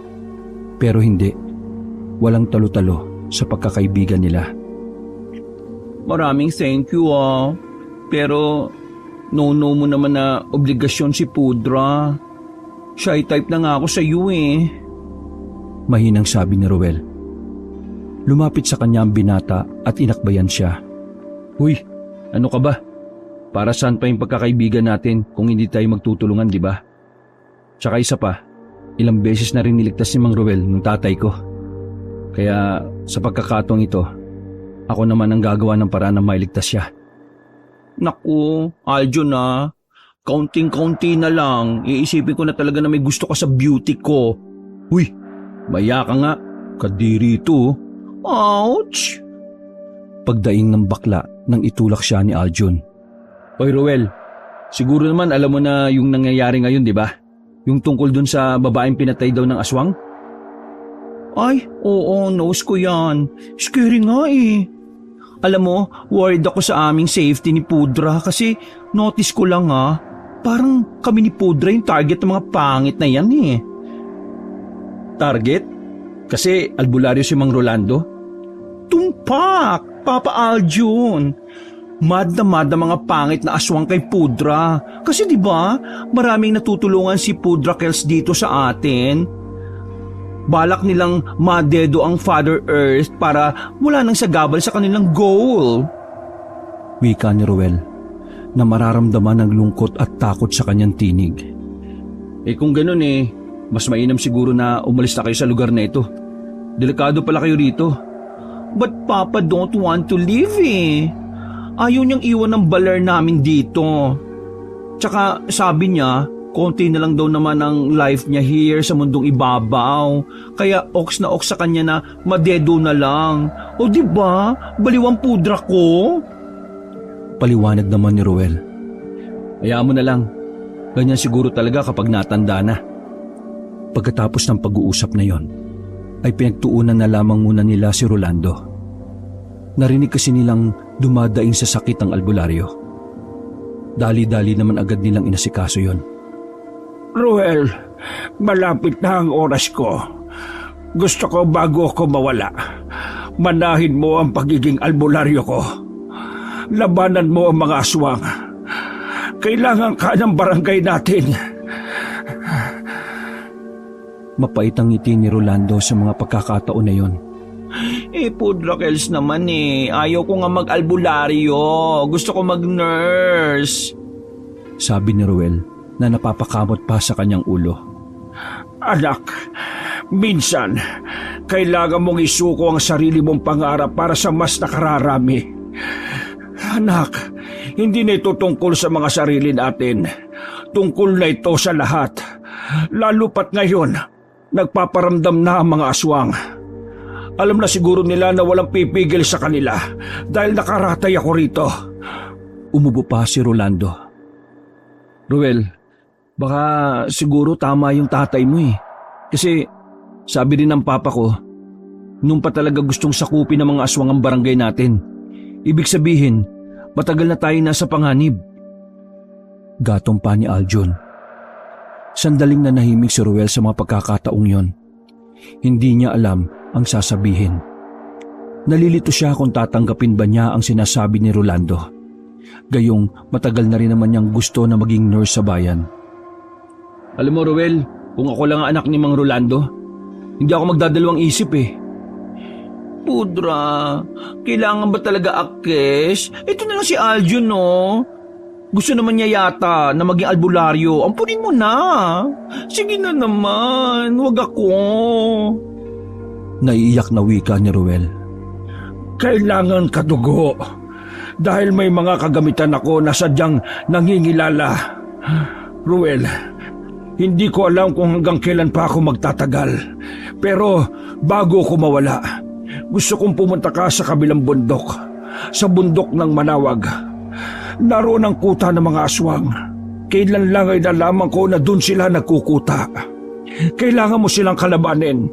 Pero hindi. Walang talo-talo sa pagkakaibigan nila. Maraming thank you Pero no mo naman na obligasyon si Pudra. Shy type na nga ako sa iyo eh. Mahinang sabi ni Ruel. Lumapit sa kanya ang binata at inakbayan siya. "Uy, ano ka ba? Para saan pa yung pagkakaibigan natin kung hindi tayo magtutulungan, di ba? Tsaka isa pa, ilang beses na rin niligtas si Mang Ruel ng tatay ko. Kaya sa pagkakataong ito, ako naman ang gagawa ng paraan na mailigtas siya." Naku, Aljun kaunting-kaunti na lang. Iisipin ko na talaga na may gusto ka sa beauty ko. "Uy, maya ka nga. Kadiri ito." Ouch! Pagdaing ng bakla nang itulak siya ni Aljun. "Hoy Ruel, siguro naman alam mo na yung nangyayari ngayon, di ba? Yung tungkol dun sa babaeng pinatay daw ng aswang?" Ay, oo, nose ko yan. Scary nga eh. Alam mo, worried ako sa aming safety ni Pudra kasi notice ko lang parang kami ni Pudra yung target ng mga pangit na yan eh. Target? Kasi albularyo si Mang Rolando? Tumpak! Papa Aljun! Mad na mga pangit na aswang kay Pudra. Kasi di ba maraming natutulungan si Pudra Kels dito sa atin. Balak nilang madedo ang Father Earth para wala nang sagabal sa kanilang goal. Wika ni Ruel na mararamdaman ng lungkot at takot sa kanyang tinig. Kung ganun mas mainam siguro na umalis na kayo sa lugar na ito. Delikado pala kayo rito. But Papa don't want to leave Ayaw niyang iwan ng baler namin dito. Tsaka sabi niya, konti na lang daw naman ang life niya here sa mundong ibabaw. Kaya oks na oks sa kanya na madedo na lang. O diba, baliwang Pudra ko? Paliwanag naman ni Ruel. Hayaan mo na lang. Ganyan siguro talaga kapag natanda na. Pagkatapos ng pag-uusap na yon, ay pinagtuunan na lamang muna nila si Rolando. Narinig kasi nilang dumadaing sa sakit ang albularyo. Dali-dali naman agad nilang inasikaso yon. Ruel, malapit na ang oras ko. Gusto ko bago ako mawala, manahin mo ang pagiging albularyo ko. Labanan mo ang mga aswang. Kailangan ka ng barangay natin. Mapait ang ngiti ni Rolando sa mga pagkakataon na yon. Pudrakels naman Ayaw ko nga mag-albularyo. Gusto ko mag-nurse. Sabi ni Ruel na napapakamot pa sa kanyang ulo. Anak, minsan, kailangan mong isuko ang sarili mong pangarap para sa mas nakararami. Anak, hindi na ito tungkol sa mga sarili natin. Tungkol na ito sa lahat. Lalo pat ngayon, nagpaparamdam na ang mga aswang. Alam na siguro nila na walang pipigil sa kanila dahil nakaratay ako rito. Umubo pa si Rolando. Ruel, baka siguro tama yung tatay mo Kasi sabi rin ng papa ko, nung pa talaga gustong sakupin ng mga aswang ang barangay natin. Ibig sabihin, matagal na tayo nasa panganib. Gatong pa ni Aljon. Sandaling nanahimik si Ruel sa mga pagkakataong yon. Hindi niya alam ang sasabihin. Nalilito siya kung tatanggapin ba niya ang sinasabi ni Rolando. Gayong matagal na rin naman niyang gusto na maging nurse sa bayan. Alam mo Ruel, kung ako lang ang anak ni Mang Rolando, hindi ako magdadalawang isip Pudra, kailangan ba talaga akes? Ito na lang si Aljon Gusto naman niya yata na maging albularyo. Ampunin mo na. Sige na naman, wag ako. Naiiyak na wika ni Ruel. Kailangan kadugo. Dahil may mga kagamitan ako na sadyang nangingilala. Ruel, hindi ko alam kung hanggang kailan pa ako magtatagal. Pero bago ko mawala, gusto kong pumunta ka sa kabilang bundok. Sa bundok ng Manawag. Naroon ang kuta ng mga aswang. Kailan lang ay nalaman ko na doon sila nagkukuta. Kailangan mo silang kalabanin.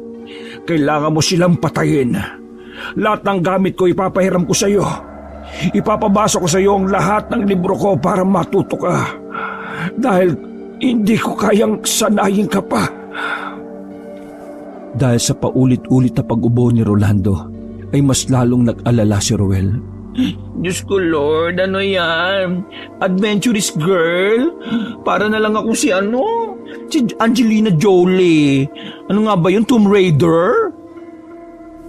Kailangan mo silang patayin. Lahat ng gamit ko ipapahiram ko sa iyo. Ipapabasa ko sa iyo ang lahat ng libro ko para matuto ka. Dahil hindi ko kayang sanayin ka pa. Dahil sa paulit-ulit na pag-ubo ni Rolando, ay mas lalong nag-alala si Ruel. Diyos ko Lord, ano yan? Adventurous girl? Para na lang ako si Angelina Jolie. Ano nga ba yun, Tomb Raider?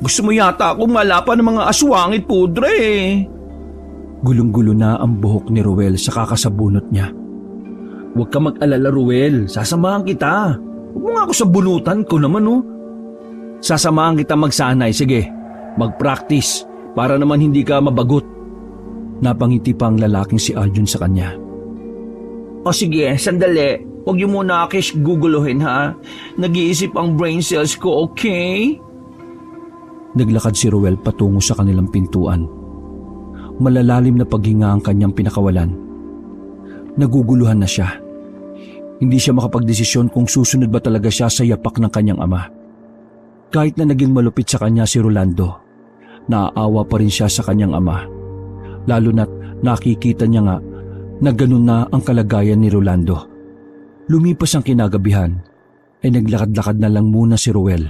Gusto mo yata akong malapan ng mga aswangit pudre Gulong-gulo na ang buhok ni Ruel sa kakasabunot niya. Huwag ka mag-alala Ruel, sasamahan kita. Huwag mo nga ako sa bunutan ko naman Sasamahan kita magsanay, sige, mag-practice. Para naman hindi ka mabagot. Napangiti pa ang lalaking si Aljon sa kanya. O sige, sandali. Huwag niyo muna guguluhin ha. Nag-iisip ang brain cells ko, okay? Naglakad si Ruel patungo sa kanilang pintuan. Malalalim na paghinga ang kanyang pinakawalan. Naguguluhan na siya. Hindi siya makapagdesisyon kung susunod ba talaga siya sa yapak ng kanyang ama. Kahit na naging malupit sa kanya si Rolando, naaawa pa rin siya sa kanyang ama. Lalo na't nakikita niya nga na ganun na ang kalagayan ni Rolando. Lumipas ang kinagabihan, ay naglakad-lakad na lang muna si Ruel.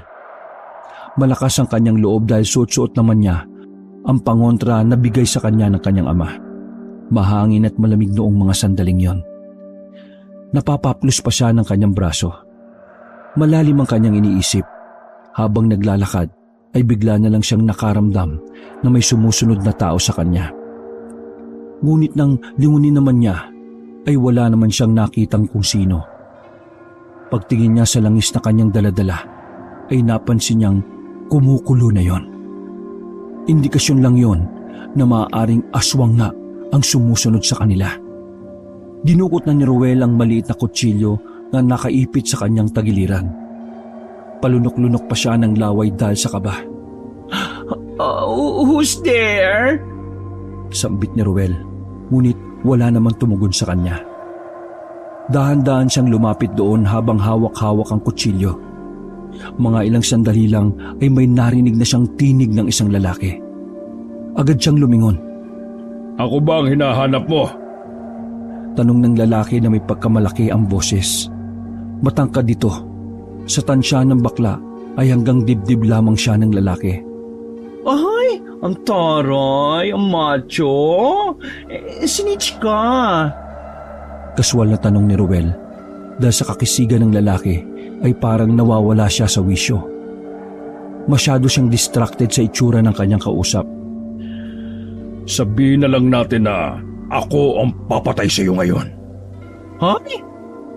Malakas ang kanyang loob dahil suot-suot naman niya ang pangontra na bigay sa kanya ng kanyang ama. Mahangin at malamig noong mga sandaling yon. Napapaplos pa siya ng kanyang braso. Malalim ang kanyang iniisip. Habang naglalakad, ay bigla na lang siyang nakaramdam na may sumusunod na tao sa kanya. Ngunit nang lingunin naman niya, ay wala naman siyang nakitang kung sino. Pagtingin niya sa langis na kanyang daladala, ay napansin niyang kumukulo na yon. Indikasyon lang yon na maaaring aswang nga ang sumusunod sa kanila. Dinukot na ni Ruel ang maliit na kutsilyo na nakaipit sa kanyang tagiliran. Palunok-lunok pa siya ng laway dahil sa kaba. Who's there? Sambit ni Ruel, ngunit wala namang tumugon sa kanya. Dahan-dahan siyang lumapit doon habang hawak-hawak ang kutsilyo. Mga ilang sandali lang ay may narinig na siyang tinig ng isang lalaki. Agad siyang lumingon. Ako ba ang hinahanap mo? Tanong ng lalaki na may pagkamalaki ang boses. Matangkad dito. Sa tansya ng bakla ay hanggang dibdib lamang siya ng lalaki. Ay, ang taray, ang macho. Snitch ka. Kaswal na tanong ni Ruel. Dahil sa kakisigan ng lalaki ay parang nawawala siya sa wisyo. Masyado siyang distracted sa itsura ng kanyang kausap. Sabihin na lang natin na ako ang papatay sa iyo ngayon. Ay,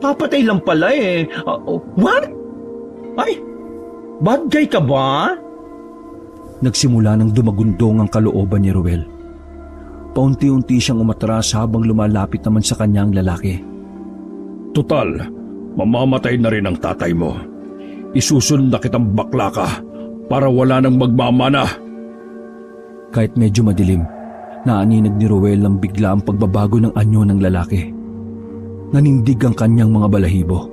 papatay lang pala eh. What? Ay, bad guy ka ba? Nagsimula ng dumagundong ang kalooban ni Ruel. Paunti-unti siyang umatras habang lumalapit naman sa kanyang lalaki. Total, mamamatay na rin ang tatay mo. Isusunod na kitang bakla ka para wala nang magmamana. Kahit medyo madilim, naaninag ni Ruel ang bigla ang pagbabago ng anyo ng lalaki. Nanindig ang kanyang mga balahibo.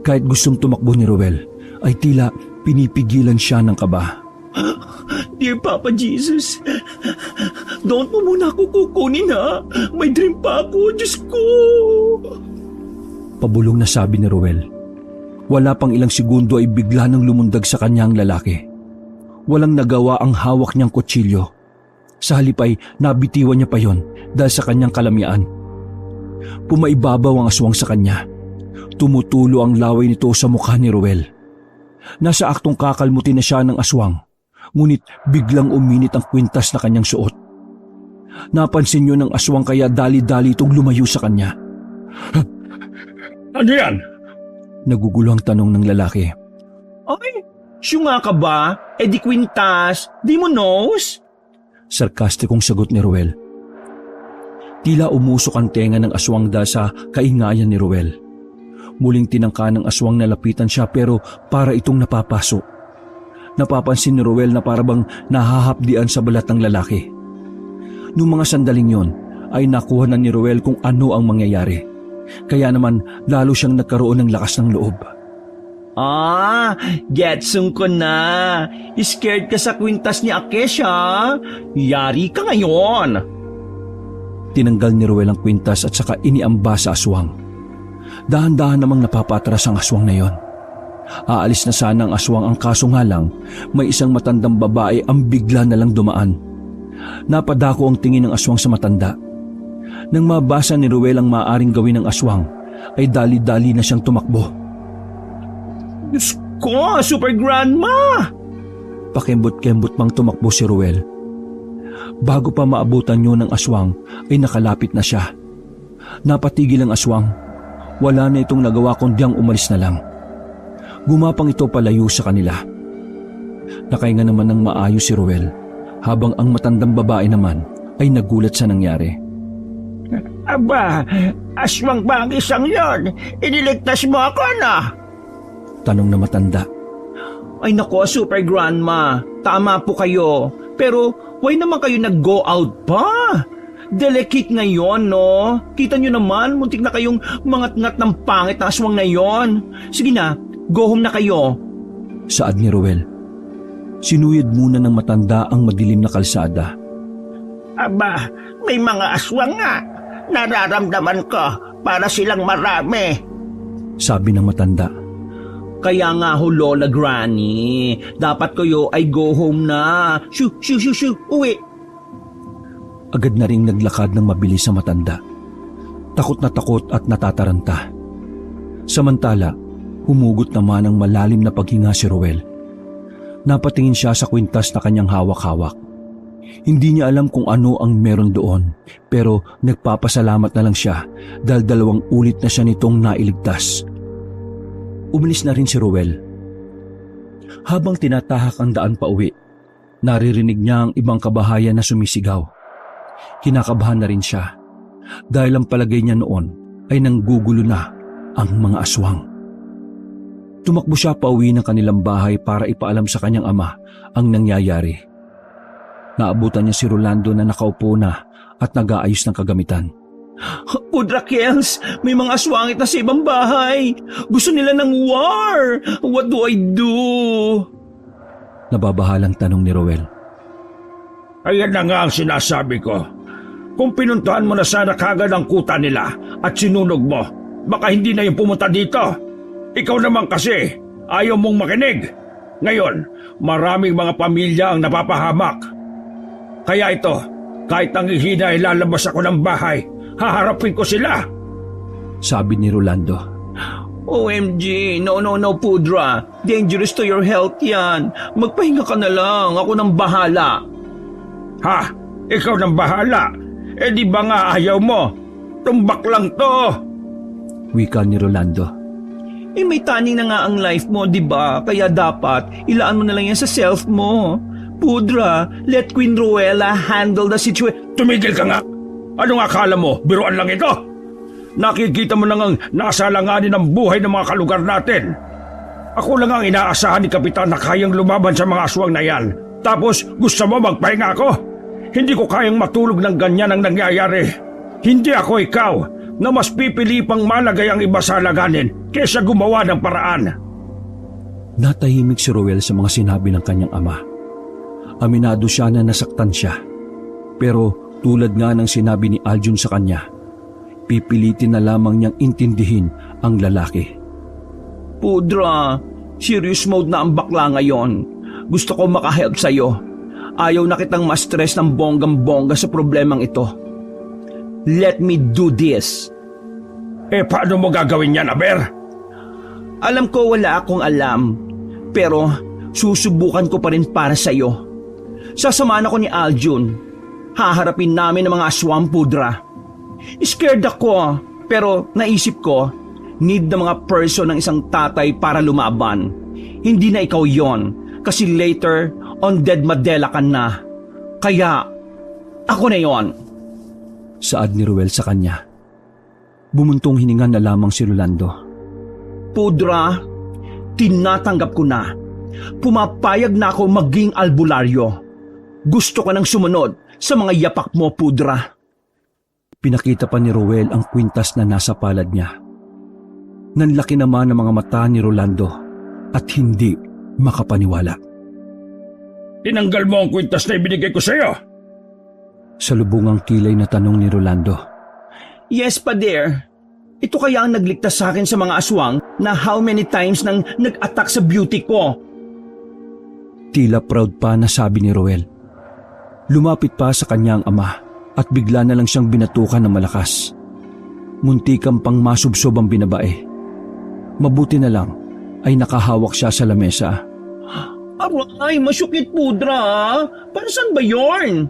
Kahit gustong tumakbo ni Ruel, ay tila pinipigilan siya ng kaba. Dear Papa Jesus, don't mo muna ako kukunin ha. May dream pa ako, Diyos ko. Pabulong na sabi ni Ruel. Wala pang ilang segundo ay bigla nang lumundag sa kanyang lalaki. Walang nagawa ang hawak niyang kutsilyo. Sa halip ay nabitiwan niya pa yon dahil sa kanyang kalamian. Pumaibabaw ang aswang sa kanya. Tumutulo ang laway nito sa mukha ni Ruel. Nasa aktong kakalmutin na siya ng aswang, ngunit biglang uminit ang kwintas na kanyang suot. Napansin niyo ng aswang kaya dali-dali itong lumayo sa kanya. Ano yan? Nagugulo ang tanong ng lalaki. Ay, syunga ka ba? Di kwintas, di mo knows? Sarkastikong sagot ni Ruel. Tila umusok ang tenga ng aswang dahil sa kaingayan ni Ruel. Muling tinangka ng aswang na lapitan siya pero para itong napapaso. Napapansin ni Ruel na parabang nahahapdian sa balat ng lalaki. Noong mga sandaling yon ay nakuha na ni Ruel kung ano ang mangyayari. Kaya naman lalo siyang nagkaroon ng lakas ng loob. Getsong ko na. Scared ka sa kwintas ni Akesha. Yari ka ngayon. Tinanggal ni Ruel ang kwintas at saka iniamba sa aswang. Dahan-dahan namang napapatras ang aswang na yon. Aalis na sana ang aswang, ang kaso nga lang, may isang matandang babae ang bigla na lang dumaan. Napadako ang tingin ng aswang sa matanda. Nang mabasa ni Ruel ang maaaring gawin ng aswang, ay dali-dali na siyang tumakbo. Diyos ko, super grandma! Pakembot-kembot pang tumakbo si Ruel. Bago pa maabutan niyo ng aswang, ay nakalapit na siya. Napatigil ang aswang. Wala na itong nagawa kundi ang umalis na lang. Gumapang ito palayo sa kanila. Nakahinga naman ng maayos si Ruel, habang ang matandang babae naman ay nagulat sa nangyari. Aba, aswang ba ang isang yon? Iniligtas mo ako na? Tanong na matanda. Ay nako, super grandma. Tama po kayo. Pero why naman kayo nag-go out pa? Delicate ngayon, no? Kita nyo naman, muntik na kayong mangat-ngat ng pangit na aswang na yon. Sige na, go home na kayo. Saad ni Ruel. Sinuyod muna ng matanda ang madilim na kalsada. Aba, may mga aswang nga. Nararamdaman ko para silang marami. Sabi ng matanda. Kaya nga ho, Lola Granny, dapat kayo ay go home na. Shoo, uwi. Agad na ring naglakad ng mabilis sa matanda. Takot na takot at natataranta. Samantala, humugot naman ang malalim na paghinga si Ruel. Napatingin siya sa kwintas na kanyang hawak-hawak. Hindi niya alam kung ano ang meron doon, pero nagpapasalamat na lang siya dahil 2 ulit na siya nitong nailigtas. Umalis na rin si Ruel. Habang tinatahak ang daan pa uwi, naririnig niya ang ibang kabahayan na sumisigaw. Kinakabahan na rin siya dahil ang palagay niya noon ay nanggugulo na ang mga aswang. Tumakbo siya pauwi ng kanilang bahay para ipaalam sa kanyang ama ang nangyayari. Naabutan niya si Rolando na nakaupo na at nag-aayos ng kagamitan. Pudra Kels, may mga aswangit na sa ibang bahay. Gusto nila ng war. What do I do? Nababahalang tanong ni Roel. Ayan na nga ang sinasabi ko. Kung pinuntahan mo na sana kagad ang kuta nila at sinunog mo, baka hindi na yung pumunta dito. Ikaw naman kasi, ayaw mong makinig. Ngayon, maraming mga pamilya ang napapahamak. Kaya ito, kahit ang hihina ay lalabas ako ng bahay, haharapin ko sila. Sabi ni Rolando. OMG, no, Pudra. Dangerous to your health yan. Magpahinga ka na lang, ako nang bahala. Ha? Ikaw nang bahala? Eh di ba nga ayaw mo? Tumbak lang to. Wika ni Rolando. Eh may taning na nga ang life mo, di ba? Kaya dapat, ilaan mo na lang yan sa self mo. Pudra, let Queen Ruela handle the situation. Tumigil ka nga. Anong akala mo? Biruan lang ito. Nakikita mo na ngang nasa langanin ng buhay ng mga kalugar natin. Ako lang ang inaasahan ni Kapitan na kayang lumaban sa mga aswang na yan. Tapos gusto mo magpahinga ako? Hindi ko kayang matulog ng ganyan ang nangyayari. Hindi ako ikaw na mas pipili pang malagay ang iba sa alaganin kesa gumawa ng paraan. Natahimik si Roel sa mga sinabi ng kanyang ama. Aminado siya na nasaktan siya. Pero tulad nga ng sinabi ni Aljun sa kanya, pipilitin na lamang niyang intindihin ang lalaki. Pudra, serious mode na ang bakla ngayon. Gusto ko makahelp sa'yo. Ayaw na kitang ma-stress ng bonggang-bongga sa problemang ito. Let me do this. Eh paano mo gagawin yan, Aber? Alam ko wala akong alam, pero susubukan ko pa rin para sa'yo. Sasamahan ako ni Aljun. Haharapin namin ang mga aswang, Pudra. Scared ako, pero naisip ko, need ng mga person ng isang tatay para lumaban. Hindi na ikaw yon, kasi later, on dead Madela ka na. Kaya, ako na yon. Saad ni Roel sa kanya. Bumuntong hininga na lamang si Rolando. Pudra, tinatanggap ko na. Pumapayag na ako maging albularyo. Gusto ko nang sumunod sa mga yapak mo, Pudra. Pinakita pa ni Roel ang kwintas na nasa palad niya. Nanlaki naman ang mga mata ni Rolando at hindi makapaniwala. Tinanggal mo ang kwintas na ibinigay ko sa'yo. Sa lubungang kilay na tanong ni Rolando. Yes, Pader. Ito kaya ang nagligtas sa akin sa mga aswang na how many times nang nag-attack sa beauty ko. Tila proud pa na sabi ni Roel. Lumapit pa sa kanya ang ama at bigla na lang siyang binatukan ng malakas. Muntikang pang masubsob ang binabae. Mabuti na lang ay nakahawak siya sa lamesa. Aray, masyukit, Pudra. Para saan ba yorn?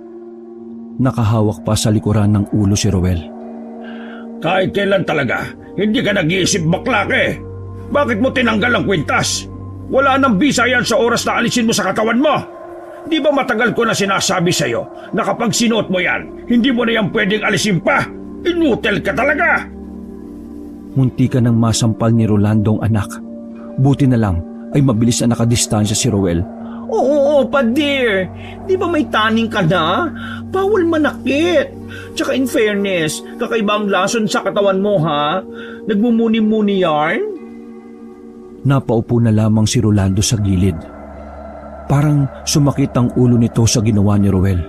Nakahawak pa sa likuran ng ulo si Roel. Kahit kailan talaga, hindi ka nag-iisip baklak eh. Bakit mo tinanggal ang kwintas? Wala nang bisa yan sa oras na alisin mo sa katawan mo. Di ba matagal ko na sinasabi sa'yo na kapag sinuot mo yan, hindi mo na yan pwedeng alisin pa? Inutil ka talaga! Munti ka nang masampal ni Rolando ang anak. Buti na lang ay mabilis na nakadistansya si Roel. Oo, Pader. Di ba may taning ka na? Bawal manakit. Tsaka in fairness, kakaiba ang lason sa katawan mo, ha? Nagmumuni-muni yarn? Napaupo na lamang si Rolando sa gilid. Parang sumakit ang ulo nito sa ginawa ni Roel.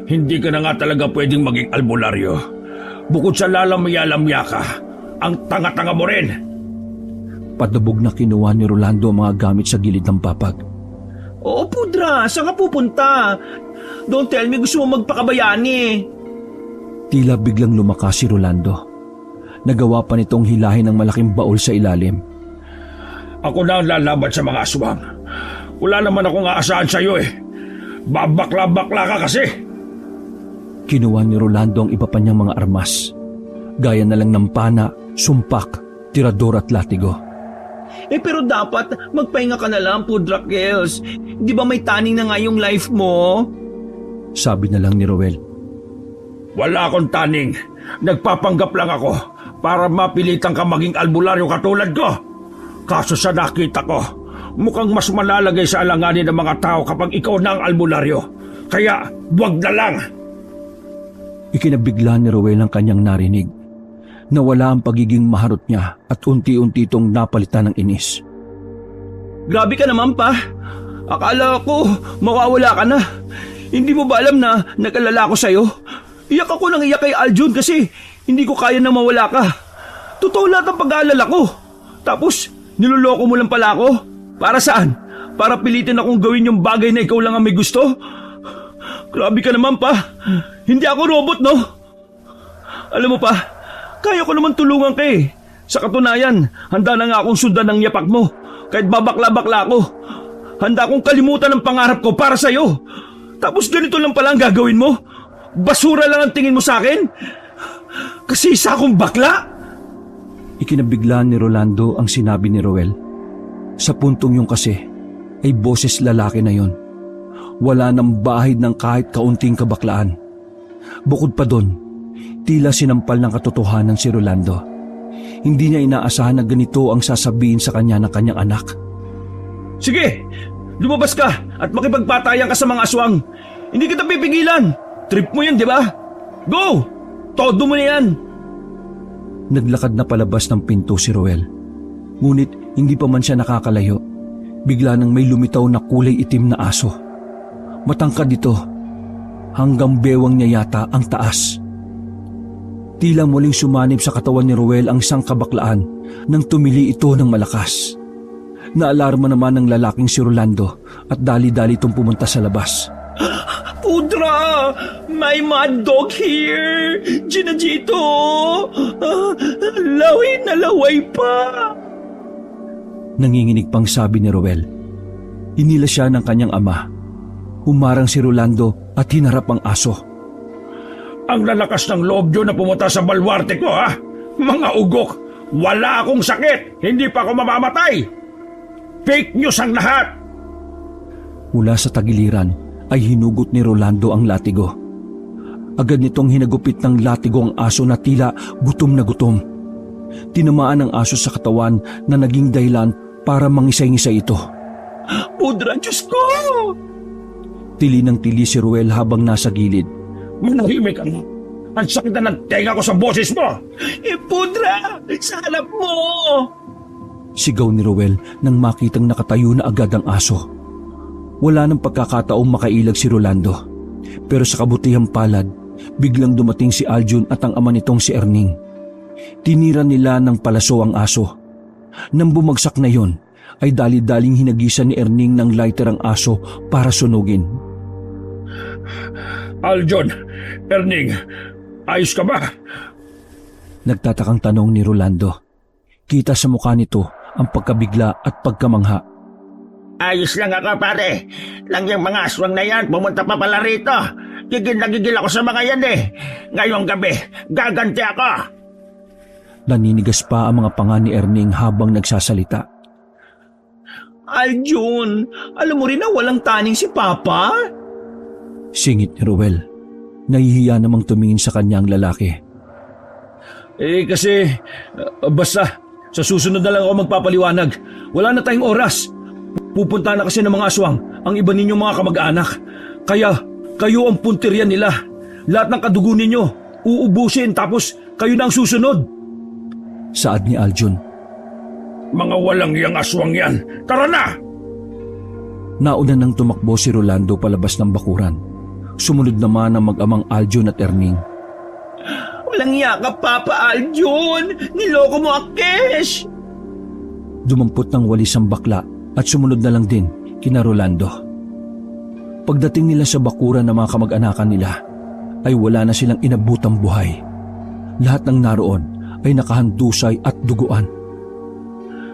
Hindi ka na nga talaga pwedeng maging albularyo. Bukod sa lalamya-lamya ka, ang tanga-tanga mo rin. Padabog na kinuha ni Rolando ang mga gamit sa gilid ng papag. Oo, Pudra. Saan ka pupunta? Don't tell me gusto mo magpakabayani. Tila biglang lumakas si Rolando. Nagawa pa nitong hilahin ng malaking baul sa ilalim. Ako na ang lalaban sa mga aswang. Wala naman akong aasahan sa'yo eh. Babakla-bakla ka kasi. Kinuha ni Rolando ang iba pa niyang mga armas. Gaya na lang ng pana, sumpak, tirador at latigo. Pero dapat magpahinga ka na lang, Pudra Kels. Di ba may taning na nga yung life mo? Sabi na lang ni Roel. Wala akong taning. Nagpapanggap lang ako para mapilitan ka maging albularyo katulad ko. Kaso sa nakita ko, mukhang mas malalagay sa alanganin ng mga tao kapag ikaw na ang albularyo. Kaya, wag na lang. Ikinabigla ni Roel ang kanyang narinig. Nawala ang pagiging maharot niya at unti-unti itong napalitan ng inis. Grabe ka naman, pa. Akala ko mawawala ka na. Hindi mo ba alam na nag-alala ko sa'yo? Iyak ako nang iyak kay Aljun kasi hindi ko kaya na mawala ka. Totoo lahat ang pag-aalala ko. Tapos, niloloko mo lang pala ako? Para saan? Para pilitin akong gawin yung bagay na ikaw lang ang may gusto? Grabe ka naman, pa. Hindi ako robot, no? Alam mo, pa, kaya ko naman tulungan ka eh. Sa katunayan, handa na nga akong sundan ng yapak mo. Kahit babakla-bakla ako. Handa akong kalimutan ang pangarap ko para sa'yo. Tapos ganito lang pala ang gagawin mo? Basura lang ang tingin mo sa akin? Kasi isa akong bakla? Ikinabigla ni Rolando ang sinabi ni Roel. Sa puntong yung kasi, ay boses lalaki na yon. Wala nang bahid ng kahit kaunting kabaklaan. Bukod pa doon, tila sinampal ng katotohanan si Rolando. Hindi niya inaasahan na ganito ang sasabihin sa kanya ng kanyang anak. Sige, lumabas ka at makipagpatayan ka sa mga aswang. Hindi kita pipigilan. Trip mo yan, di ba? Go! Todo mo na yan. Naglakad na palabas ng pinto si Roel. Ngunit hindi pa man siya nakakalayo. Bigla nang may lumitaw na kulay itim na aso. Matangkad ito. Hanggang bewang niya yata ang taas. Tila muling sumanib sa katawan ni Roel ang isang kabaklaan nang tumili ito ng malakas. Naalarma naman ng lalaking si Rolando at dali-dali itong pumunta sa labas. Pudra! May mad dog here! Ginajito! Laway na laway pa! Nanginginig pang sabi ni Roel. Inila siya ng kanyang ama. Humarang si Rolando at hinarap ang aso. Ang lalakas ng loob nyo na pumunta sa balwarte ko, ha? Mga ugok, wala akong sakit. Hindi pa ako mamamatay. Fake news ang lahat. Mula sa tagiliran ay hinugot ni Rolando ang latigo. Agad nitong hinagupit ng latigo ang aso na tila gutom na gutom. Tinamaan ang aso sa katawan na naging dahilan para mangisay-ngisay ito. Pudra, Diyos ko! Tili ng tili si Roel habang nasa gilid. Manahimik ka. Ang sakit na ng tenga ko sa boses mo. Pudra! Sa hanap mo! Sigaw ni Roel nang makitang nakatayo na agad ang aso. Wala nang pagkakataong makailag si Rolando. Pero sa kabutihang palad, biglang dumating si Aljun at ang ama nitong si Erning. Tinira nila ng palaso ang aso. Nang bumagsak na yon, ay dali-daling hinagisan ni Erning ng lighter ang aso para sunugin. Aljon, Erning, ayos ka ba? Nagtatakang tanong ni Rolando. Kita sa mukha nito ang pagkabigla at pagkamangha. Ayos lang ako, pare. Lang yung mga aswang na yan, pumunta pa pala rito. Gigil na gigil ako sa mga yan eh. Ngayong gabi, gaganti ako. Naninigas pa ang mga panga ni Erning habang nagsasalita. Aljun, alam mo rin na walang taning si Papa? Singit ni Roel. Nahihiya namang tumingin sa kanyang lalaki. Kasi, basta, sa susunod na lang ako magpapaliwanag. Wala na tayong oras. Pupunta na kasi ng mga aswang ang iba ninyong mga kamag-anak. Kaya, kayo ang puntiryan nila. Lahat ng kadugo ninyo, uubusin tapos kayo na ang susunod. Saad ni Aljun. Mga walang iyang aswang yan. Tara na! Nauna nang tumakbo si Rolando palabas ng bakuran. Sumunod naman ang mag-amang Aljun at Erning. Walang iya ka, Papa Aljun! Niloko mo ang Kesh! Dumampot ng walis ang bakla at sumunod na lang din kina Rolando. Pagdating nila sa bakuran ng mga kamag-anakan nila, ay wala na silang inabutang buhay. Lahat ng naroon ay nakahandusay at duguan.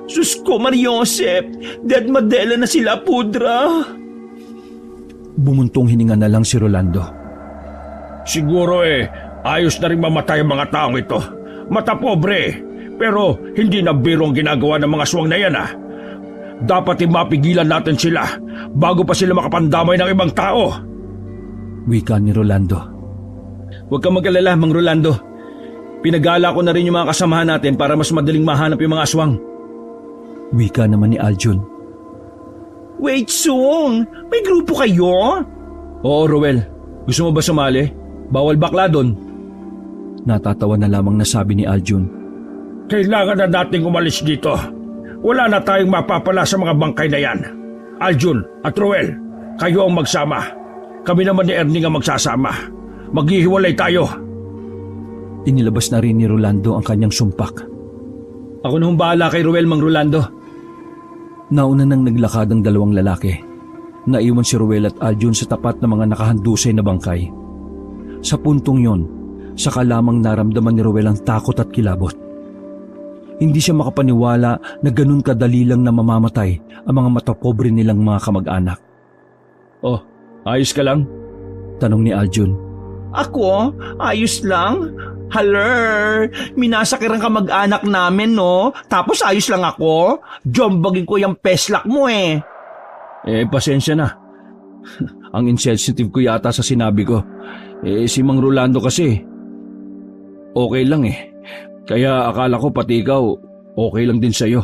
Sus ko, Mariosep! Dead Madela na sila, Pudra! Bumuntong hininga na lang si Rolando. Siguro ayos na rin mamatay ang mga taong ito. Mata pobre. Pero hindi na biro ang ginagawa ng mga aswang na yan, ha? Dapat mapigilan natin sila bago pa sila makapandamay ng ibang tao. Wika ni Rolando. Huwag kang mag-alala, Mang Rolando. Pinagala ko na rin yung mga kasamahan natin para mas madaling mahanap yung mga aswang. Wika naman ni Aljun. Wait, Sung! May grupo kayo? Oo, Roel. Gusto mo ba sumali? Bawal bakla doon. Natatawa na lamang na sabi ni Aljun. Kailangan na nating umalis dito. Wala na tayong mapapala sa mga bangkay na yan. Aljun at Ruel, kayo ang magsama. Kami naman ni Erning ang magsasama. Maghihiwalay tayo. Inilabas na rin ni Rolando ang kanyang sumpak. Ako na bahala kay Ruel, Mang Rolando. Nauna nang naglakad ang dalawang lalaki. Naiwan si Ruel at Aljun sa tapat ng mga nakahandusay na bangkay. Sa puntong yon, saka lamang naramdaman ni Ruel ang takot at kilabot. Hindi siya makapaniwala na ganun kadali lang na mamamatay ang mga matapobre nilang mga kamag-anak. Oh, ayos ka lang? Tanong ni Aljun. Ako? Ayos lang? Haler, minasakirang ka mag-anak namin, no? Tapos ayos lang ako? Jombagin ko yung peslak mo eh. Pasensya na. Ang insensitive ko yata sa sinabi ko. Si Mang Rolando kasi, okay lang eh. Kaya akala ko pati ikaw, okay lang din sa'yo.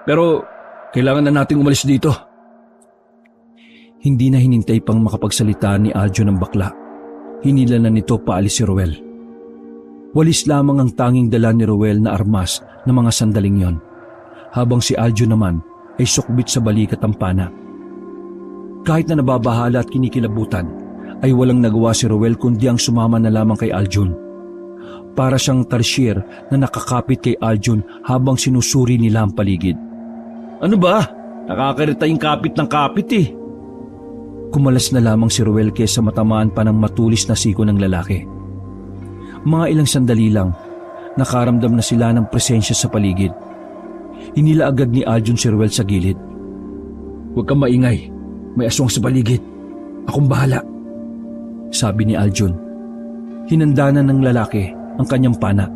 Pero kailangan na nating umalis dito. Hindi na hinintay pang makapagsalita ni Aljun ng bakla. Hinila na nito paalis si Ruel. Walis lamang ang tanging dala ni Ruel na armas ng mga sandaling yon, habang si Aljun naman ay sukbit sa balikat ang pana. Kahit na nababahala at kinikilabutan, ay walang nagawa si Ruel kundi ang sumama na lamang kay Aljun. Para siyang tarsier na nakakapit kay Aljun habang sinusuri nila ang paligid. Ano ba? Nakakirita yung kapit ng kapit eh. Kumalas na lamang si Ruel kaysa matamaan pa ng matulis na siko ng lalaki. Mga ilang sandali lang, nakaramdam na sila ng presensya sa paligid. Hinila agad ni Aljun si Ruel sa gilid. Huwag kang maingay. May aswang sa paligid. Akong bahala. Sabi ni Aljun. Hinanda na ng lalaki ang kanyang pana.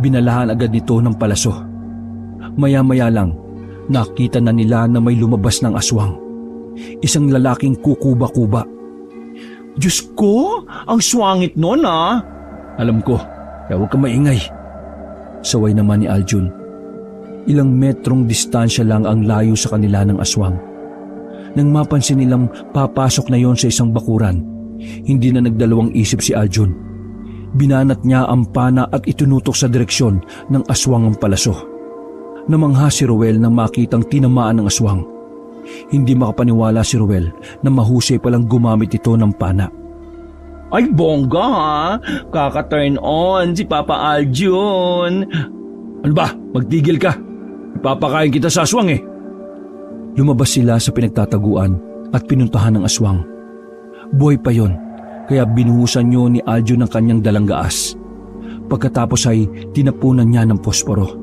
Binalahan agad nito ng palaso. Maya-maya lang, nakita na nila na may lumabas ng aswang. Isang lalaking kukuba-kuba. Diyos ko, ang swangit nun ah. Alam ko, kaya huwag kang maingay. Saway naman ni Aljun. Ilang metrong distansya lang ang layo sa kanila ng aswang. Nang mapansin nilang papasok na yon sa isang bakuran, hindi na nagdalawang isip si Aljun. Binanat niya ang pana at itunutok sa direksyon ng aswang ang palaso. Namangha si Ruel nang makitang tinamaan ng aswang. Hindi makapaniwala si Ruel na mahusay palang gumamit ito ng pana. Ay bongga ha, kaka-turn on si Papa Aljun. Ano ba? Magtigil ka. Ipapakain kita sa aswang eh. Lumabas sila sa pinagtataguan at pinuntahan ng aswang. Buhay pa yon, kaya binuhusan niyo ni Aljun ang kanyang dalang gaas. Pagkatapos ay tinapunan niya ng posporo.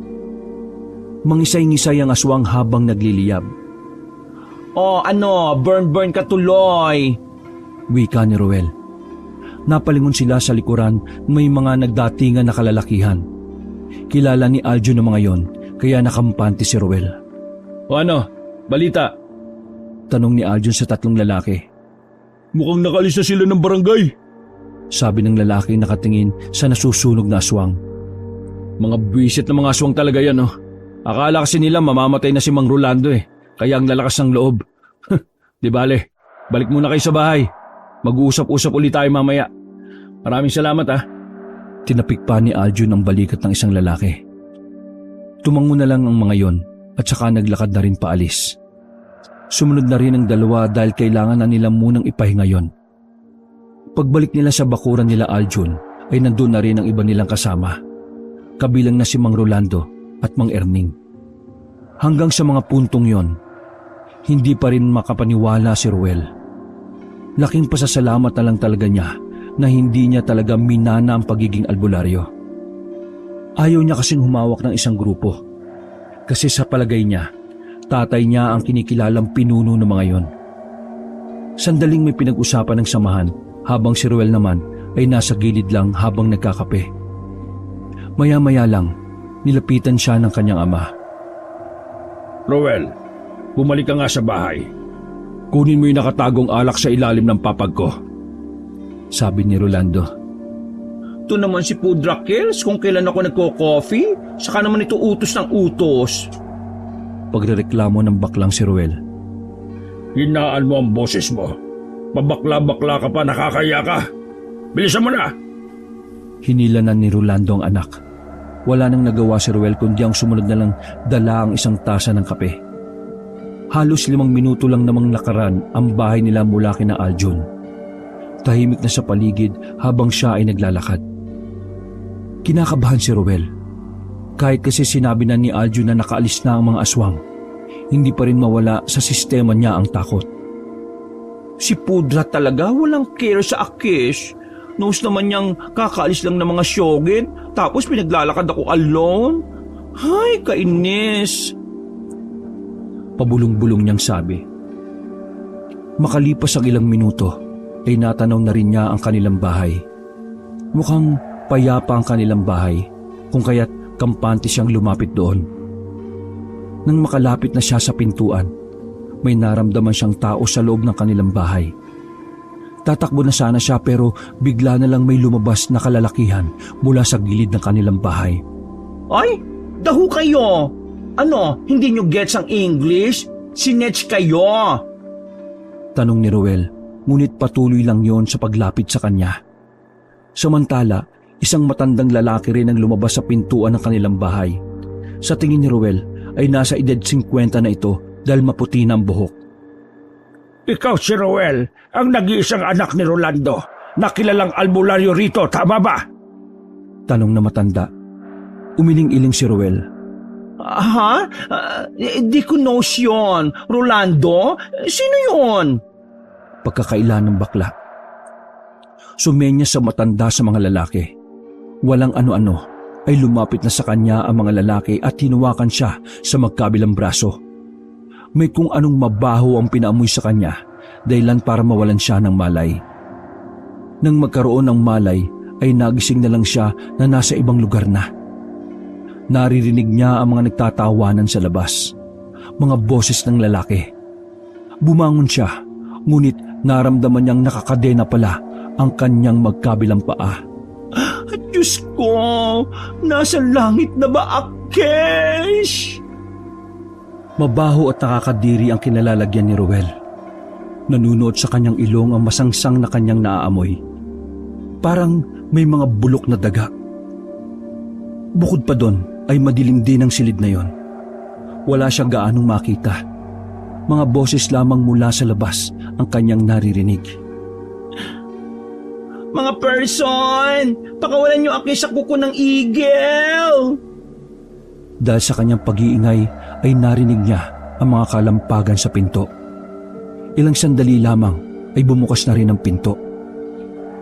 Mangisay-ngisay ang aswang habang nagliliyab. Oh ano, burn ka tuloy. Wika ni Ruel. Napalingon sila sa likuran, may mga nagdatingan na kalalakihan. Kilala ni Aljun ang mga yon, kaya nakampante si Ruel. O ano? Balita? Tanong ni Aljun sa tatlong lalaki. Mukhang nakalis na sila ng barangay. Sabi ng lalaki nakatingin sa nasusunog na aswang. Mga buwisit na mga aswang talaga yan oh. Akala kasi nila mamamatay na si Mang Rolando eh. Kaya ang lalakas ng loob. Di bale, balik muna kayo sa bahay. Mag-uusap-usap ulit tayo mamaya. Maraming salamat ah. Tinapik pa ni Aljun ang balikat ng isang lalaki. Tumango na lang ang mga yon at saka naglakad na rin paalis. Sumunod na rin ang dalawa dahil kailangan na nila munang ipahinga yon. Pagbalik nila sa bakuran nila Aljun ay nandun na rin ang iba nilang kasama. Kabilang na si Mang Rolando at Mang Erning. Hanggang sa mga puntong yon, hindi pa rin makapaniwala si Ruel. Laking pasasalamat na lang talaga niya na hindi niya talaga minana ang pagiging albularyo. Ayaw niya kasing humawak ng isang grupo. Kasi sa palagay niya, tatay niya ang kinikilalang pinuno ng mga yon. Sandaling may pinag-usapan ng samahan habang si Ruel naman ay nasa gilid lang habang nagkakape. Maya-maya lang, nilapitan siya ng kanyang ama. Ruel, bumalik ka nga sa bahay. Kunin mo yung nakatagong alak sa ilalim ng papag ko. Sabi ni Rolando. Ito naman si Pudra Kills kung kailan ako nagko-coffee, saka naman ito utos ng utos. Pagrereklamo ng baklang si Ruel. Hinaan mo ang boses mo. Pabakla-bakla ka pa, nakakaya ka. Bilisan mo na! Hinilanan ni Rolando ang anak. Wala nang nagawa si Ruel kundi ang sumunod na lang dala ang isang tasa ng kape. Halos 5 minuto lang namang lakaran ang bahay nila mula kina Aljun. Tahimik na sa paligid habang siya ay naglalakad. Kinakabahan si Ruel. Kahit kasi sinabi na ni Aljun na nakaalis na ang mga aswang, hindi pa rin mawala sa sistema niya ang takot. Si Pudra talaga walang care sa Akish. Knows naman niyang kakaalis lang ng mga syogin, tapos pinaglalakad ako alone. Ay, kainis. Pabulong-bulong niyang sabi. Makalipas ang ilang minuto, ay natanaw na rin niya ang kanilang bahay. Mukhang payapa ang kanilang bahay, kung kaya't kampante siyang lumapit doon. Nang makalapit na siya sa pintuan, may naramdaman siyang tao sa loob ng kanilang bahay. Tatakbo na sana siya pero bigla na lang may lumabas na kalalakihan mula sa gilid ng kanilang bahay. Ay, dahu kayo. Ano, hindi nyo gets ang English? Sinetch kayo. Tanong ni Ruel, ngunit patuloy lang yon sa paglapit sa kanya. Samantala, isang matandang lalaki rin ang lumabas sa pintuan ng kanilang bahay. Sa tingin ni Ruel ay nasa edad 50 na ito dahil maputi na ang buhok. Ikaw si Ruel, ang nag-iisang anak ni Rolando, na kilalang albularyo rito, tama ba? Tanong na matanda. Umiling-iling si Ruel. Ha? Di ko knows yun. Rolando? Sino yun? Pagkakaila ng bakla. Sumenya sa matanda sa mga lalaki. Walang ano-ano ay lumapit na sa kanya ang mga lalaki at hinawakan siya sa magkabilang braso. May kung anong mabaho ang pinaamoy sa kanya, dahilan para mawalan siya ng malay. Nang magkaroon ng malay, ay nagising na lang siya na nasa ibang lugar na. Naririnig niya ang mga nagtatawanan sa labas, mga boses ng lalaki. Bumangon siya, ngunit naramdaman niyang nakakadena pala ang kanyang magkabilang paa. Diyos ko, nasa langit na ba, Akish? Mabaho at nakakadiri ang kinalalagyan ni Ruel. Nanunuot sa kanyang ilong ang masangsang na kanyang naaamoy. Parang may mga bulok na daga. Bukod pa doon ay madilim din ang silid na yon. Wala siyang gaanong makita. Mga boses lamang mula sa labas ang kanyang naririnig. Mga person, pakawalan niyo Akish sa kuko ng eagle. Dahil sa kanyang pag-iingay ay narinig niya ang mga kalampagan sa pinto. Ilang sandali lamang ay bumukas na rin ang pinto.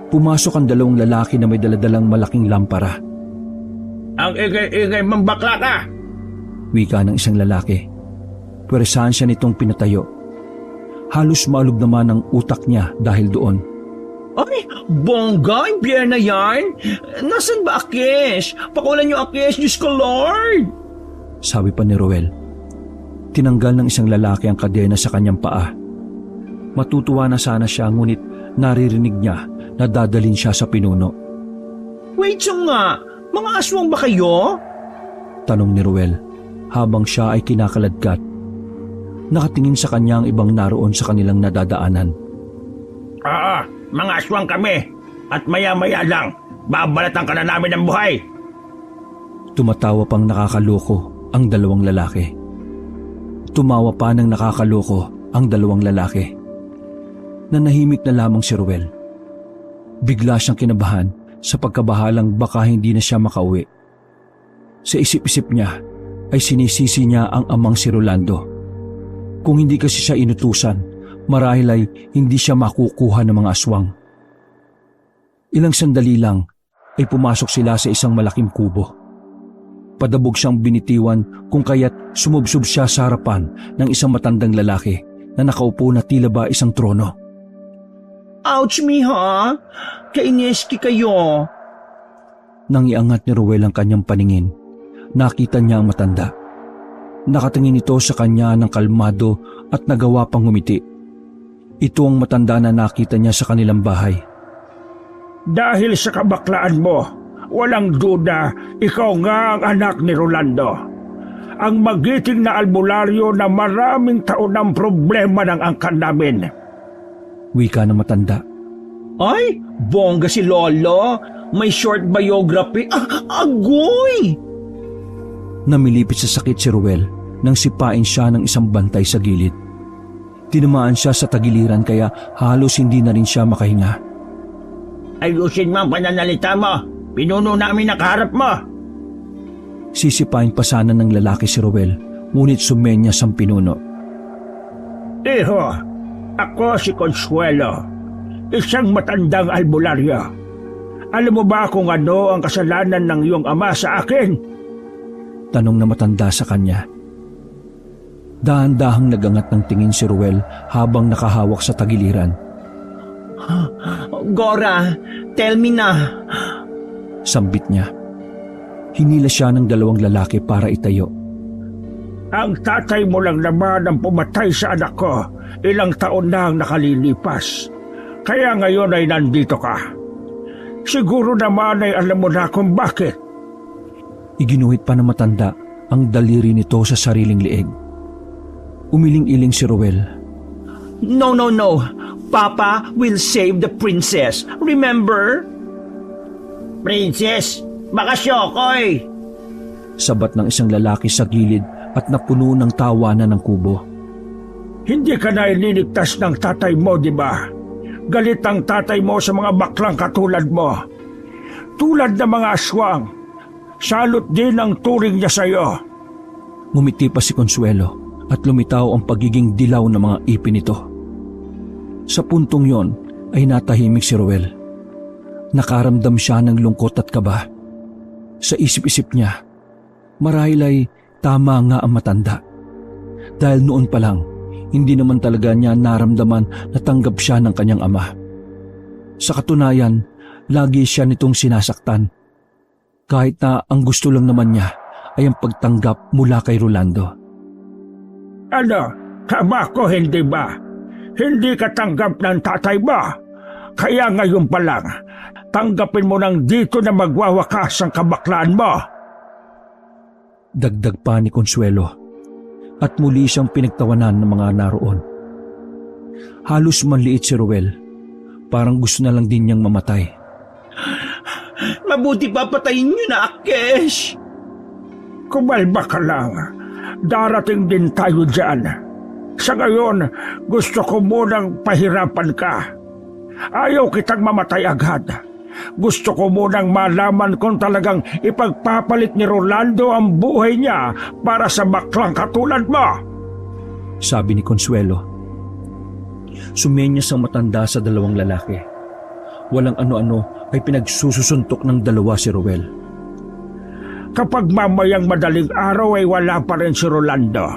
Pumasok ang 2 lalaki na may daladalang malaking lampara. Ang igay-igay mong bakla ka! Wika ng isang lalaki. Pweresahan siya nitong pinatayo. Halos maalog naman ang utak niya dahil doon. Ay, bongga, impyerna yan. Nasaan ba Akish? Pakawalan niyo Akish, Diyos ko Lord. Sabi pa ni Ruel. Tinanggal ng isang lalaki ang kadena sa kanyang paa. Matutuwa na sana siya ngunit naririnig niya na dadalhin siya sa pinuno. Wait nga, mga aswang ba kayo? Tanong ni Ruel habang siya ay kinakaladkat. Nakatingin sa kanya ang ibang naroon sa kanilang nadadaanan. Mga aswang kami, at maya-maya lang, babalatan ka na namin ng buhay. Tumatawa pang nakakaloko ang 2 lalaki. Tumawa pa ng nakakaloko ang 2 lalaki. Nanahimik na lamang si Ruel. Bigla siyang kinabahan sa pagkabahalang baka hindi na siya makauwi. Sa isip-isip niya ay sinisisi niya ang amang si Rolando. Kung hindi kasi siya inutusan, marahil ay hindi siya makukuha ng mga aswang. Ilang sandali lang ay pumasok sila sa isang malaking kubo. Padabog siyang binitiwan kung kaya't sumubsob siya sa harapan ng isang matandang lalaki na nakaupo na tila ba isang trono. Ouch me ha? Kaineski kayo. Nang iangat ni Ruel ang kanyang paningin, nakita niya ang matanda. Nakatingin ito sa kanya ng kalmado at nagawa pang ngumiti. Ito ang matanda na nakita niya sa kanilang bahay. Dahil sa kabaklaan mo, walang duda, ikaw nga ang anak ni Rolando. Ang magiting na albularyo na maraming taon ng problema ng angkan namin. Wika ng matanda. Ay, Bongga si Lolo. May short biography. Agoy! Namilipit sa sakit si Ruel nang sipain siya ng isang bantay sa gilid. Tinamaan siya sa tagiliran kaya halos hindi na rin siya makahinga. Ayusin mo ang pananalita mo. Pinuno namin nakaharap mo. Sisipain pa sana ng lalaki si Ruel, ngunit sumenyas ang pinuno. Iho, ako si Consuelo, isang matandang albularyo. Alam mo ba kung ano ang kasalanan ng iyong ama sa akin? Tanong na matanda sa kanya. Dahan-dahang nagangat ng tingin si Ruel habang nakahawak sa tagiliran. Gora, tell me na. Sambit niya. Hinila siya ng dalawang lalaki para itayo. Ang tatay mo lang naman ang pumatay sa anak ko. Ilang taon na ang nakalilipas. Kaya ngayon ay nandito ka. Siguro naman ay alam mo na kung bakit. Iginuhit pa ng matanda ang daliri nito sa sariling lieg. Umiling-iling si Ruel. No. Papa will save the princess. Remember? Princess, baka Syokoy. Sabat ng isang lalaki sa gilid at napuno ng tawanan ng kubo. Hindi ka na ililigtas ng tatay mo, di ba? Galit ang tatay mo sa mga baklang katulad mo. Tulad ng mga aswang. Salot din ang turing niya sa'yo. Ngumiti pa si Consuelo at lumitaw ang pagiging dilaw ng mga ipin nito. Sa puntong yon ay natahimik si Ruel. Nakaramdam siya ng lungkot at kaba. Sa isip-isip niya, marahil ay tama nga ang matanda. Dahil noon pa lang, hindi naman talaga niya naramdaman na tanggap siya ng kanyang ama. Sa katunayan, lagi siya nitong sinasaktan. Kahit na ang gusto lang naman niya ay ang pagtanggap mula kay Rolando. Ano? Tama ko, hindi ba? Hindi ka tanggap ng tatay mo. Kaya ngayon pa lang, tanggapin mo nang dito na magwawakas ang kabaklaan mo. Dagdag pa ni Consuelo. At muli siyang pinagtawanan ng mga naroon. Halos manliit si Ruel. Parang gusto na lang din niyang mamatay. Mabuti pa patayin niyo na, Akesh. Kumalma ka lang. Darating din tayo dyan. Sa ngayon, gusto ko munang pahirapan ka. Ayaw kitang mamatay agad. Gusto ko munang malaman kung talagang ipagpapalit ni Rolando ang buhay niya para sa baklang katulad mo. Sabi ni Consuelo. Sumenyas ang matanda sa dalawang lalaki. Walang ano-ano ay pinagsusuntok ng dalawa si Ruel. Kapag mamayang madaling araw ay wala pa rin si Rolando,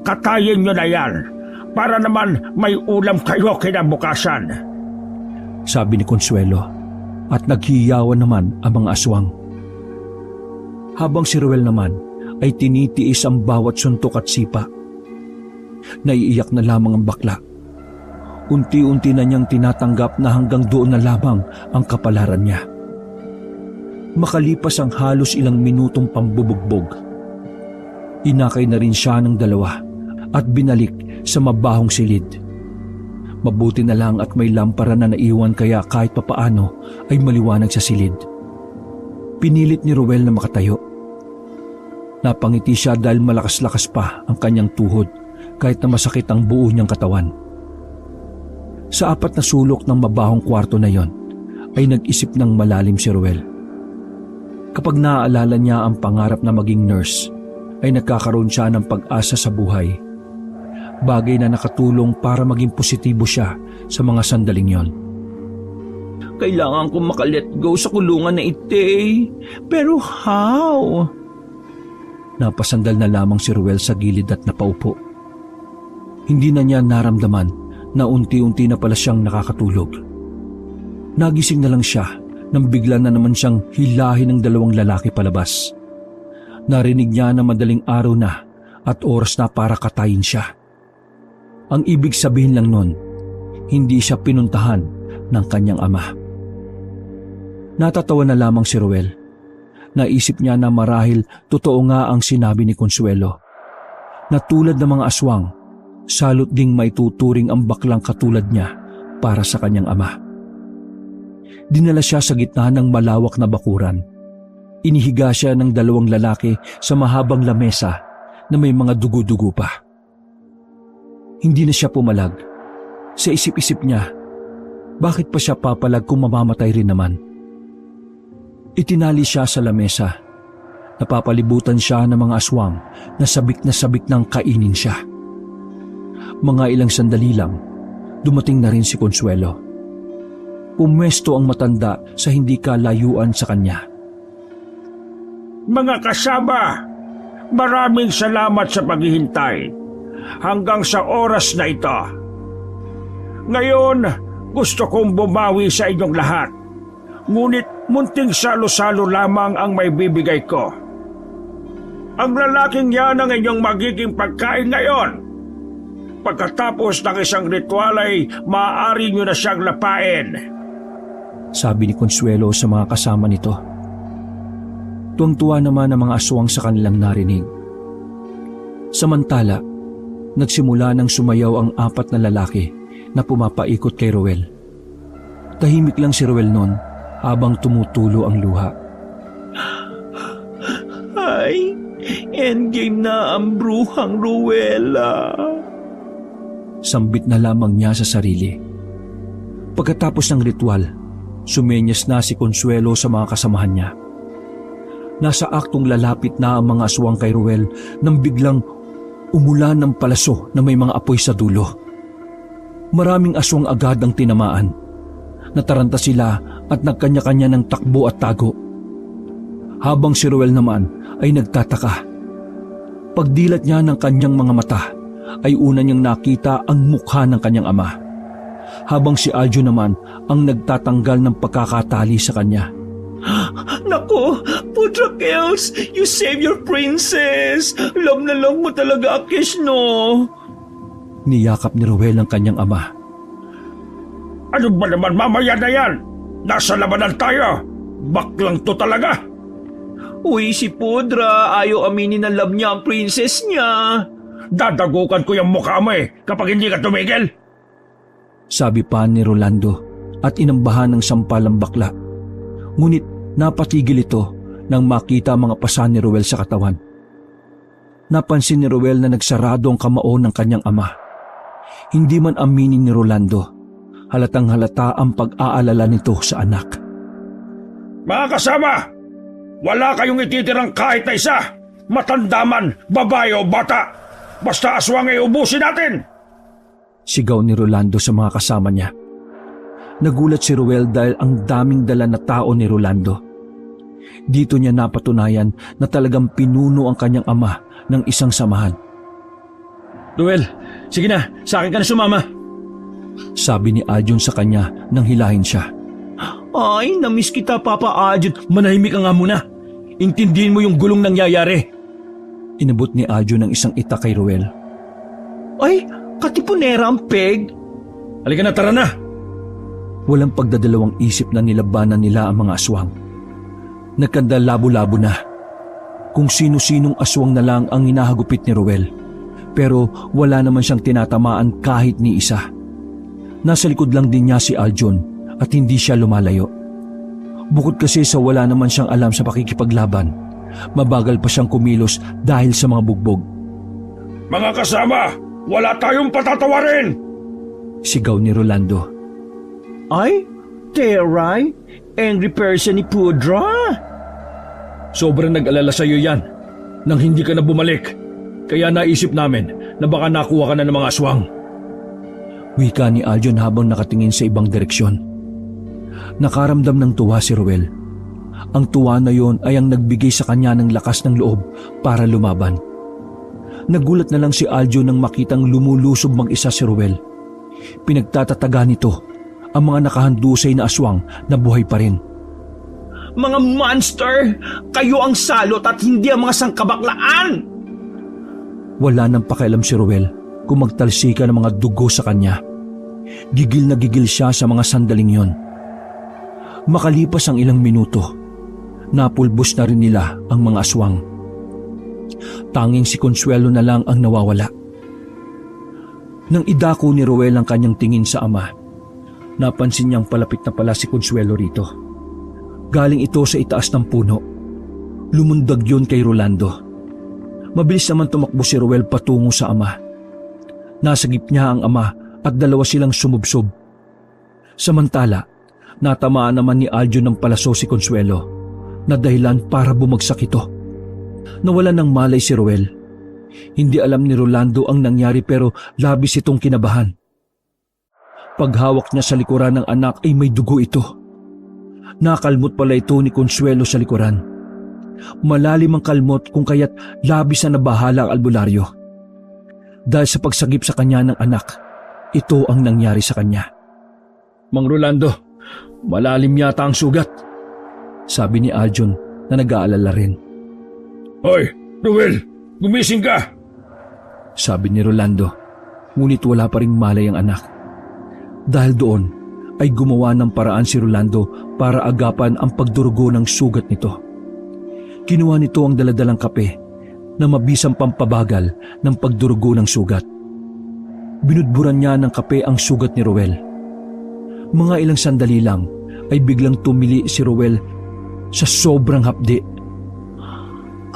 katayin niyo na yan para naman may ulam kayo kinabukasan. Sabi ni Consuelo. At naghiyawan naman ang mga aswang. Habang si Ruel naman ay tinitiis ang bawat suntok at sipa. Naiiyak na lamang ang bakla. Unti-unti na niyang tinatanggap na hanggang doon na lamang ang kapalaran niya. Makalipas ang halos ilang minutong pambubugbog, inakay na rin siya ng dalawa at binalik sa mabahong silid. Mabuti na lang at may lampara na naiwan kaya kahit papaano ay maliwanag sa silid. Pinilit ni Ruel na makatayo. Napangiti siya dahil malakas-lakas pa ang kanyang tuhod kahit na masakit ang buo niyang katawan. Sa apat na sulok ng mabahong kwarto na yon ay nag-isip ng malalim si Ruel. Kapag naaalala niya ang pangarap na maging nurse, ay nagkakaroon siya ng pag-asa sa buhay. Bagay na nakatulong para maging positibo siya sa mga sandaling yon. Kailangan kong makalet go sa kulungan na ite. Pero how? Napasandal na lamang si Ruel sa gilid at napaupo. Hindi na niya naramdaman na unti-unti na pala siyang nakakatulog. Nagising na lang siya nang bigla na naman siyang hilahin ng dalawang lalaki palabas. Narinig niya na madaling araw na at oras na para katayin siya. Ang ibig sabihin lang nun, hindi siya pinuntahan ng kanyang ama. Natatawa na lamang si Ruel. Naisip niya na marahil totoo nga ang sinabi ni Consuelo. Na tulad ng mga aswang, salot ding may tuturing ang baklang katulad niya para sa kanyang ama. dinala siya sa gitna ng malawak na bakuran. Inihiga siya ng 2 lalaki sa mahabang lamesa na may mga dugo-dugo pa. Hindi na siya pumalag. Sa isip-isip niya, bakit pa siya papalag kung mamamatay rin naman? Itinali siya sa lamesa. Napapalibutan siya ng mga aswang na sabik ng kainin siya. Mga ilang sandali lang, dumating na rin si Consuelo. Pumwesto ang matanda sa hindi kalayuan sa kanya. Mga kasama, maraming salamat sa paghihintay hanggang sa oras na ito. Ngayon, gusto kong bumawi sa inyong lahat. Ngunit munting salo-salo lamang ang may bibigay ko. Ang lalaking yan ang inyong magiging pagkain ngayon. Pagkatapos ng isang ritual ay maaari nyo na siyang lapain. Sabi ni Consuelo sa mga kasama nito. Tuwang-tuwa naman ang mga aswang sa kanilang narinig. Samantala, nagsimula ng sumayaw ang 4 na lalaki na pumapaikot kay Roel. Tahimik lang si Roel noon habang tumutulo ang luha. Ay, endgame na ang bruhang Ruela. Sambit na lamang niya sa sarili. Pagkatapos ng ritual, sumenyas na si Consuelo sa mga kasamahan niya. Nasa aktong lalapit na ang mga aswang kay Ruel nang biglang umulan ng palaso na may mga apoy sa dulo. Maraming aswang agad ang tinamaan. Nataranta sila at nagkanya-kanya ng takbo at tago. Habang si Ruel naman ay nagtataka. Pagdilat niya ng kanyang mga mata ay una niyang nakita ang mukha ng kanyang ama. Habang si Aljo naman ang nagtatanggal ng pagkakatali sa kanya. Naku, Pudra Kels, you save your princess. Love na love mo talaga, Akish, no? Niyakap ni Ruel ang kanyang ama. Ano ba naman mamaya na yan? Nasa labanan tayo. Baklang to talaga. Uy, si Pudra, ayaw aminin na love niya ang princess niya. Dadagukan ko yung mukha mo kapag hindi ka tumigil. Sabi pa ni Rolando at inambahan ng sampalang bakla. Ngunit napatigil ito nang makita ang mga pasa ni Ruel sa katawan. Napansin ni Ruel na nagsarado ang kamao ng kanyang ama. Hindi man aminin ni Rolando, halatang halata ang pag-aalala nito sa anak. Mga kasama, wala kayong ititirang kahit na isa. Matanda man, babae o bata. Basta aswang ay ubusin natin. Sigaw ni Rolando sa mga kasama niya. Nagulat si Ruel dahil ang daming dala na tao ni Rolando. Dito niya napatunayan na talagang pinuno ang kanyang ama ng isang samahan. Ruel, sige na, sa akin ka na sumama. Sabi ni Adyon sa kanya nang hilahin siya. Ay, namiss kita, Papa Adyon. Manahimik ka nga muna. Intindihin mo yung gulong nangyayari. Inabot ni Adyon ng isang itak kay Ruel. Ay, katipunera ang peg. Halika na, tara na! Walang pagdadalawang isip na nilabanan nila ang mga aswang. Nagkanda labo-labo na. Kung sino-sinong aswang na lang ang hinahagupit ni Ruel. Pero wala naman siyang tinatamaan kahit ni isa. Nasa likod lang din niya si Aljon at hindi siya lumalayo. Bukod kasi sa wala naman siyang alam sa pakikipaglaban, mabagal pa siyang kumilos dahil sa mga bugbog. Mga kasama, wala tayong patatawarin! Sigaw ni Rolando. Ay, Teray, angry person ni Pudra. Sobrang nag-alala sa iyo yan nang hindi ka na bumalik. Kaya naisip namin na baka nakuha ka na ng mga aswang. Wika ni Aljon habang nakatingin sa ibang direksyon. Nakaramdam ng tuwa si Ruel. Ang tuwa na yon ay ang nagbigay sa kanya ng lakas ng loob para lumaban. Nagulat na lang si Aljon nang makitang lumulusob mag-isa si Ruel. Pinagtatataga nito ang mga nakahandusay na aswang na buhay pa rin. Mga monster! Kayo ang salot at hindi ang mga sangkabaklaan! Wala nang pakialam si Ruel kung magtalsika ng mga dugo sa kanya. Gigil na gigil siya sa mga sandaling yon. Makalipas ang ilang minuto, napulbos na rin nila ang mga aswang. Tanging si Consuelo na lang ang nawawala. Nang idako ni Ruel ang kanyang tingin sa ama, Napansin niyang palapit na pala si Consuelo rito. Galing ito sa itaas ng puno. Lumundag yun kay Rolando. Mabilis naman tumakbo si Ruel patungo sa ama. Nasagip niya ang ama at dalawa silang sumubsob. Samantala, natamaan naman ni Aljo ng palaso si Consuelo na dahilan para bumagsak ito. Nawalan ng malay si Ruel. Hindi alam ni Rolando ang nangyari pero labis itong kinabahan. Paghawak niya sa likuran ng anak ay may dugo ito. Nakalmot pala ito ni Consuelo sa likuran. Malalim ang kalmot kung kaya't labis na nabahala ang albularyo. Dahil sa pagsagip sa kanya ng anak, ito ang nangyari sa kanya. Mang Rolando, malalim yata ang sugat. Sabi ni Aljon na nag-aalala rin. Hoy, Ruel, gumising ka! Sabi ni Rolando, ngunit wala pa ring malay ang anak. Dahil doon ay gumawa ng paraan si Rolando para agapan ang pagdurugo ng sugat nito. Kinuha nito ang daladalang kape na mabisang pampabagal ng pagdurugo ng sugat. Binudburan niya ng kape ang sugat ni Ruel. Mga ilang sandali lang ay biglang tumili si Ruel sa sobrang hapdi.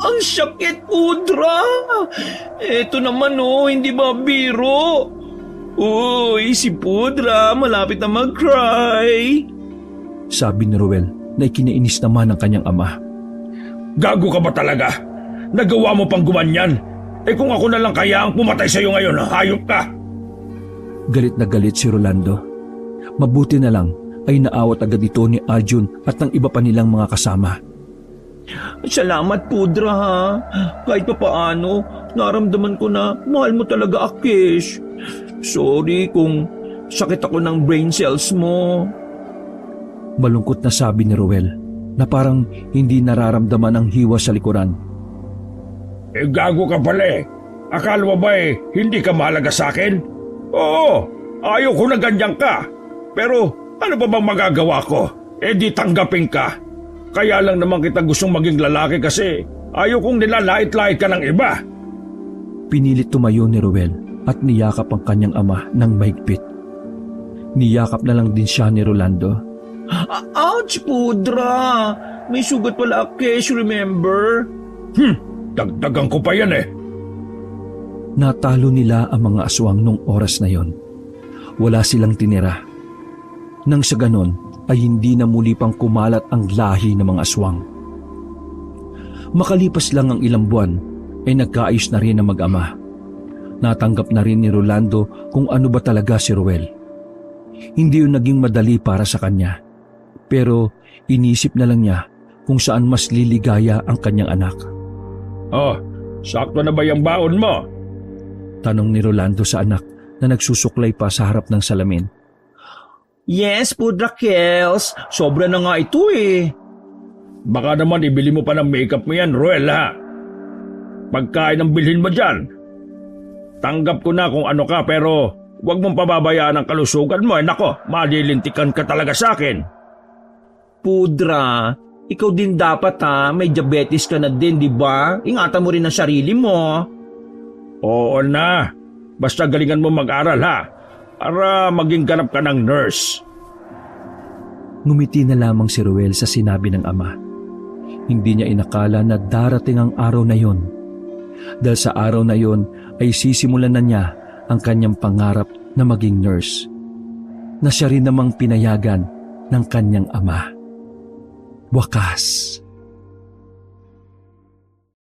Ang sakit, Pudra! Eto naman hindi ba biro? Uy, si Pudra, malapit na mag-cry. Sabi ni Ruel na ikinainis naman ng kanyang ama. Gago ka ba talaga? Nagawa mo pang gumanyan? Kung ako na lang kaya ang pumatay sa'yo ngayon, hayop ka! Galit na galit si Rolando. Mabuti na lang ay naawat agad ito ni Arjun at ng iba pa nilang mga kasama. Salamat, Pudra, ha. Kahit pa paano, naramdaman ko na mahal mo talaga, Akish. Sorry kung sakit ako ng brain cells mo. Malungkot na sabi ni Ruel na parang hindi nararamdaman ang hiwa sa likuran. Gago ka pala. Akala mo ba hindi ka mahalaga sa akin? Oo, ayaw ko na ganyan ka. Pero ano pa bang magagawa ko? Di tanggapin ka. Kaya lang naman kita gustong maging lalaki kasi ayaw kong nilalait-lait ka ng iba. Pinilit tumayo ni Ruel at niyakap ang kanyang ama ng mahigpit. Niyakap na lang din siya ni Rolando. Ouch, Pudra! May sugat pala, Akish, remember? Dagdagan ko pa yan Natalo nila ang mga aswang nung oras na yon. Wala silang tinira. Nang sa ganon ay hindi na muli pang kumalat ang lahi ng mga aswang. Makalipas lang ang ilang buwan ay nagkaayos na rin ang mag-ama. Natanggap na rin ni Rolando kung ano ba talaga si Ruel. Hindi yun naging madali para sa kanya. Pero inisip na lang niya kung saan mas liligaya ang kanyang anak. Oh, sakto na ba yung baon mo? Tanong ni Rolando sa anak na nagsusuklay pa sa harap ng salamin. Yes, Pudra Kels. Sobra na nga ito Baka naman ibili mo pa ng makeup mo yan, Ruel, ha? Pagkain ang bilhin mo dyan. Tanggap ko na kung ano ka pero huwag mong pababayaan ang kalusugan mo. Nako, malilintikan ka talaga sa akin. Pudra, ikaw din dapat may diabetes ka na din, di ba? Ingatan mo rin ang sarili mo. Oo na. Basta galingan mo mag-aral, ha? Para maging ganap ka ng nurse. Ngumiti na lamang si Ruel sa sinabi ng ama. Hindi niya inakala na darating ang araw na yon. Dahil sa araw na yon ay sisimulan na niya ang kanyang pangarap na maging nurse. Na siya rin namang pinayagan ng kanyang ama. Wakas.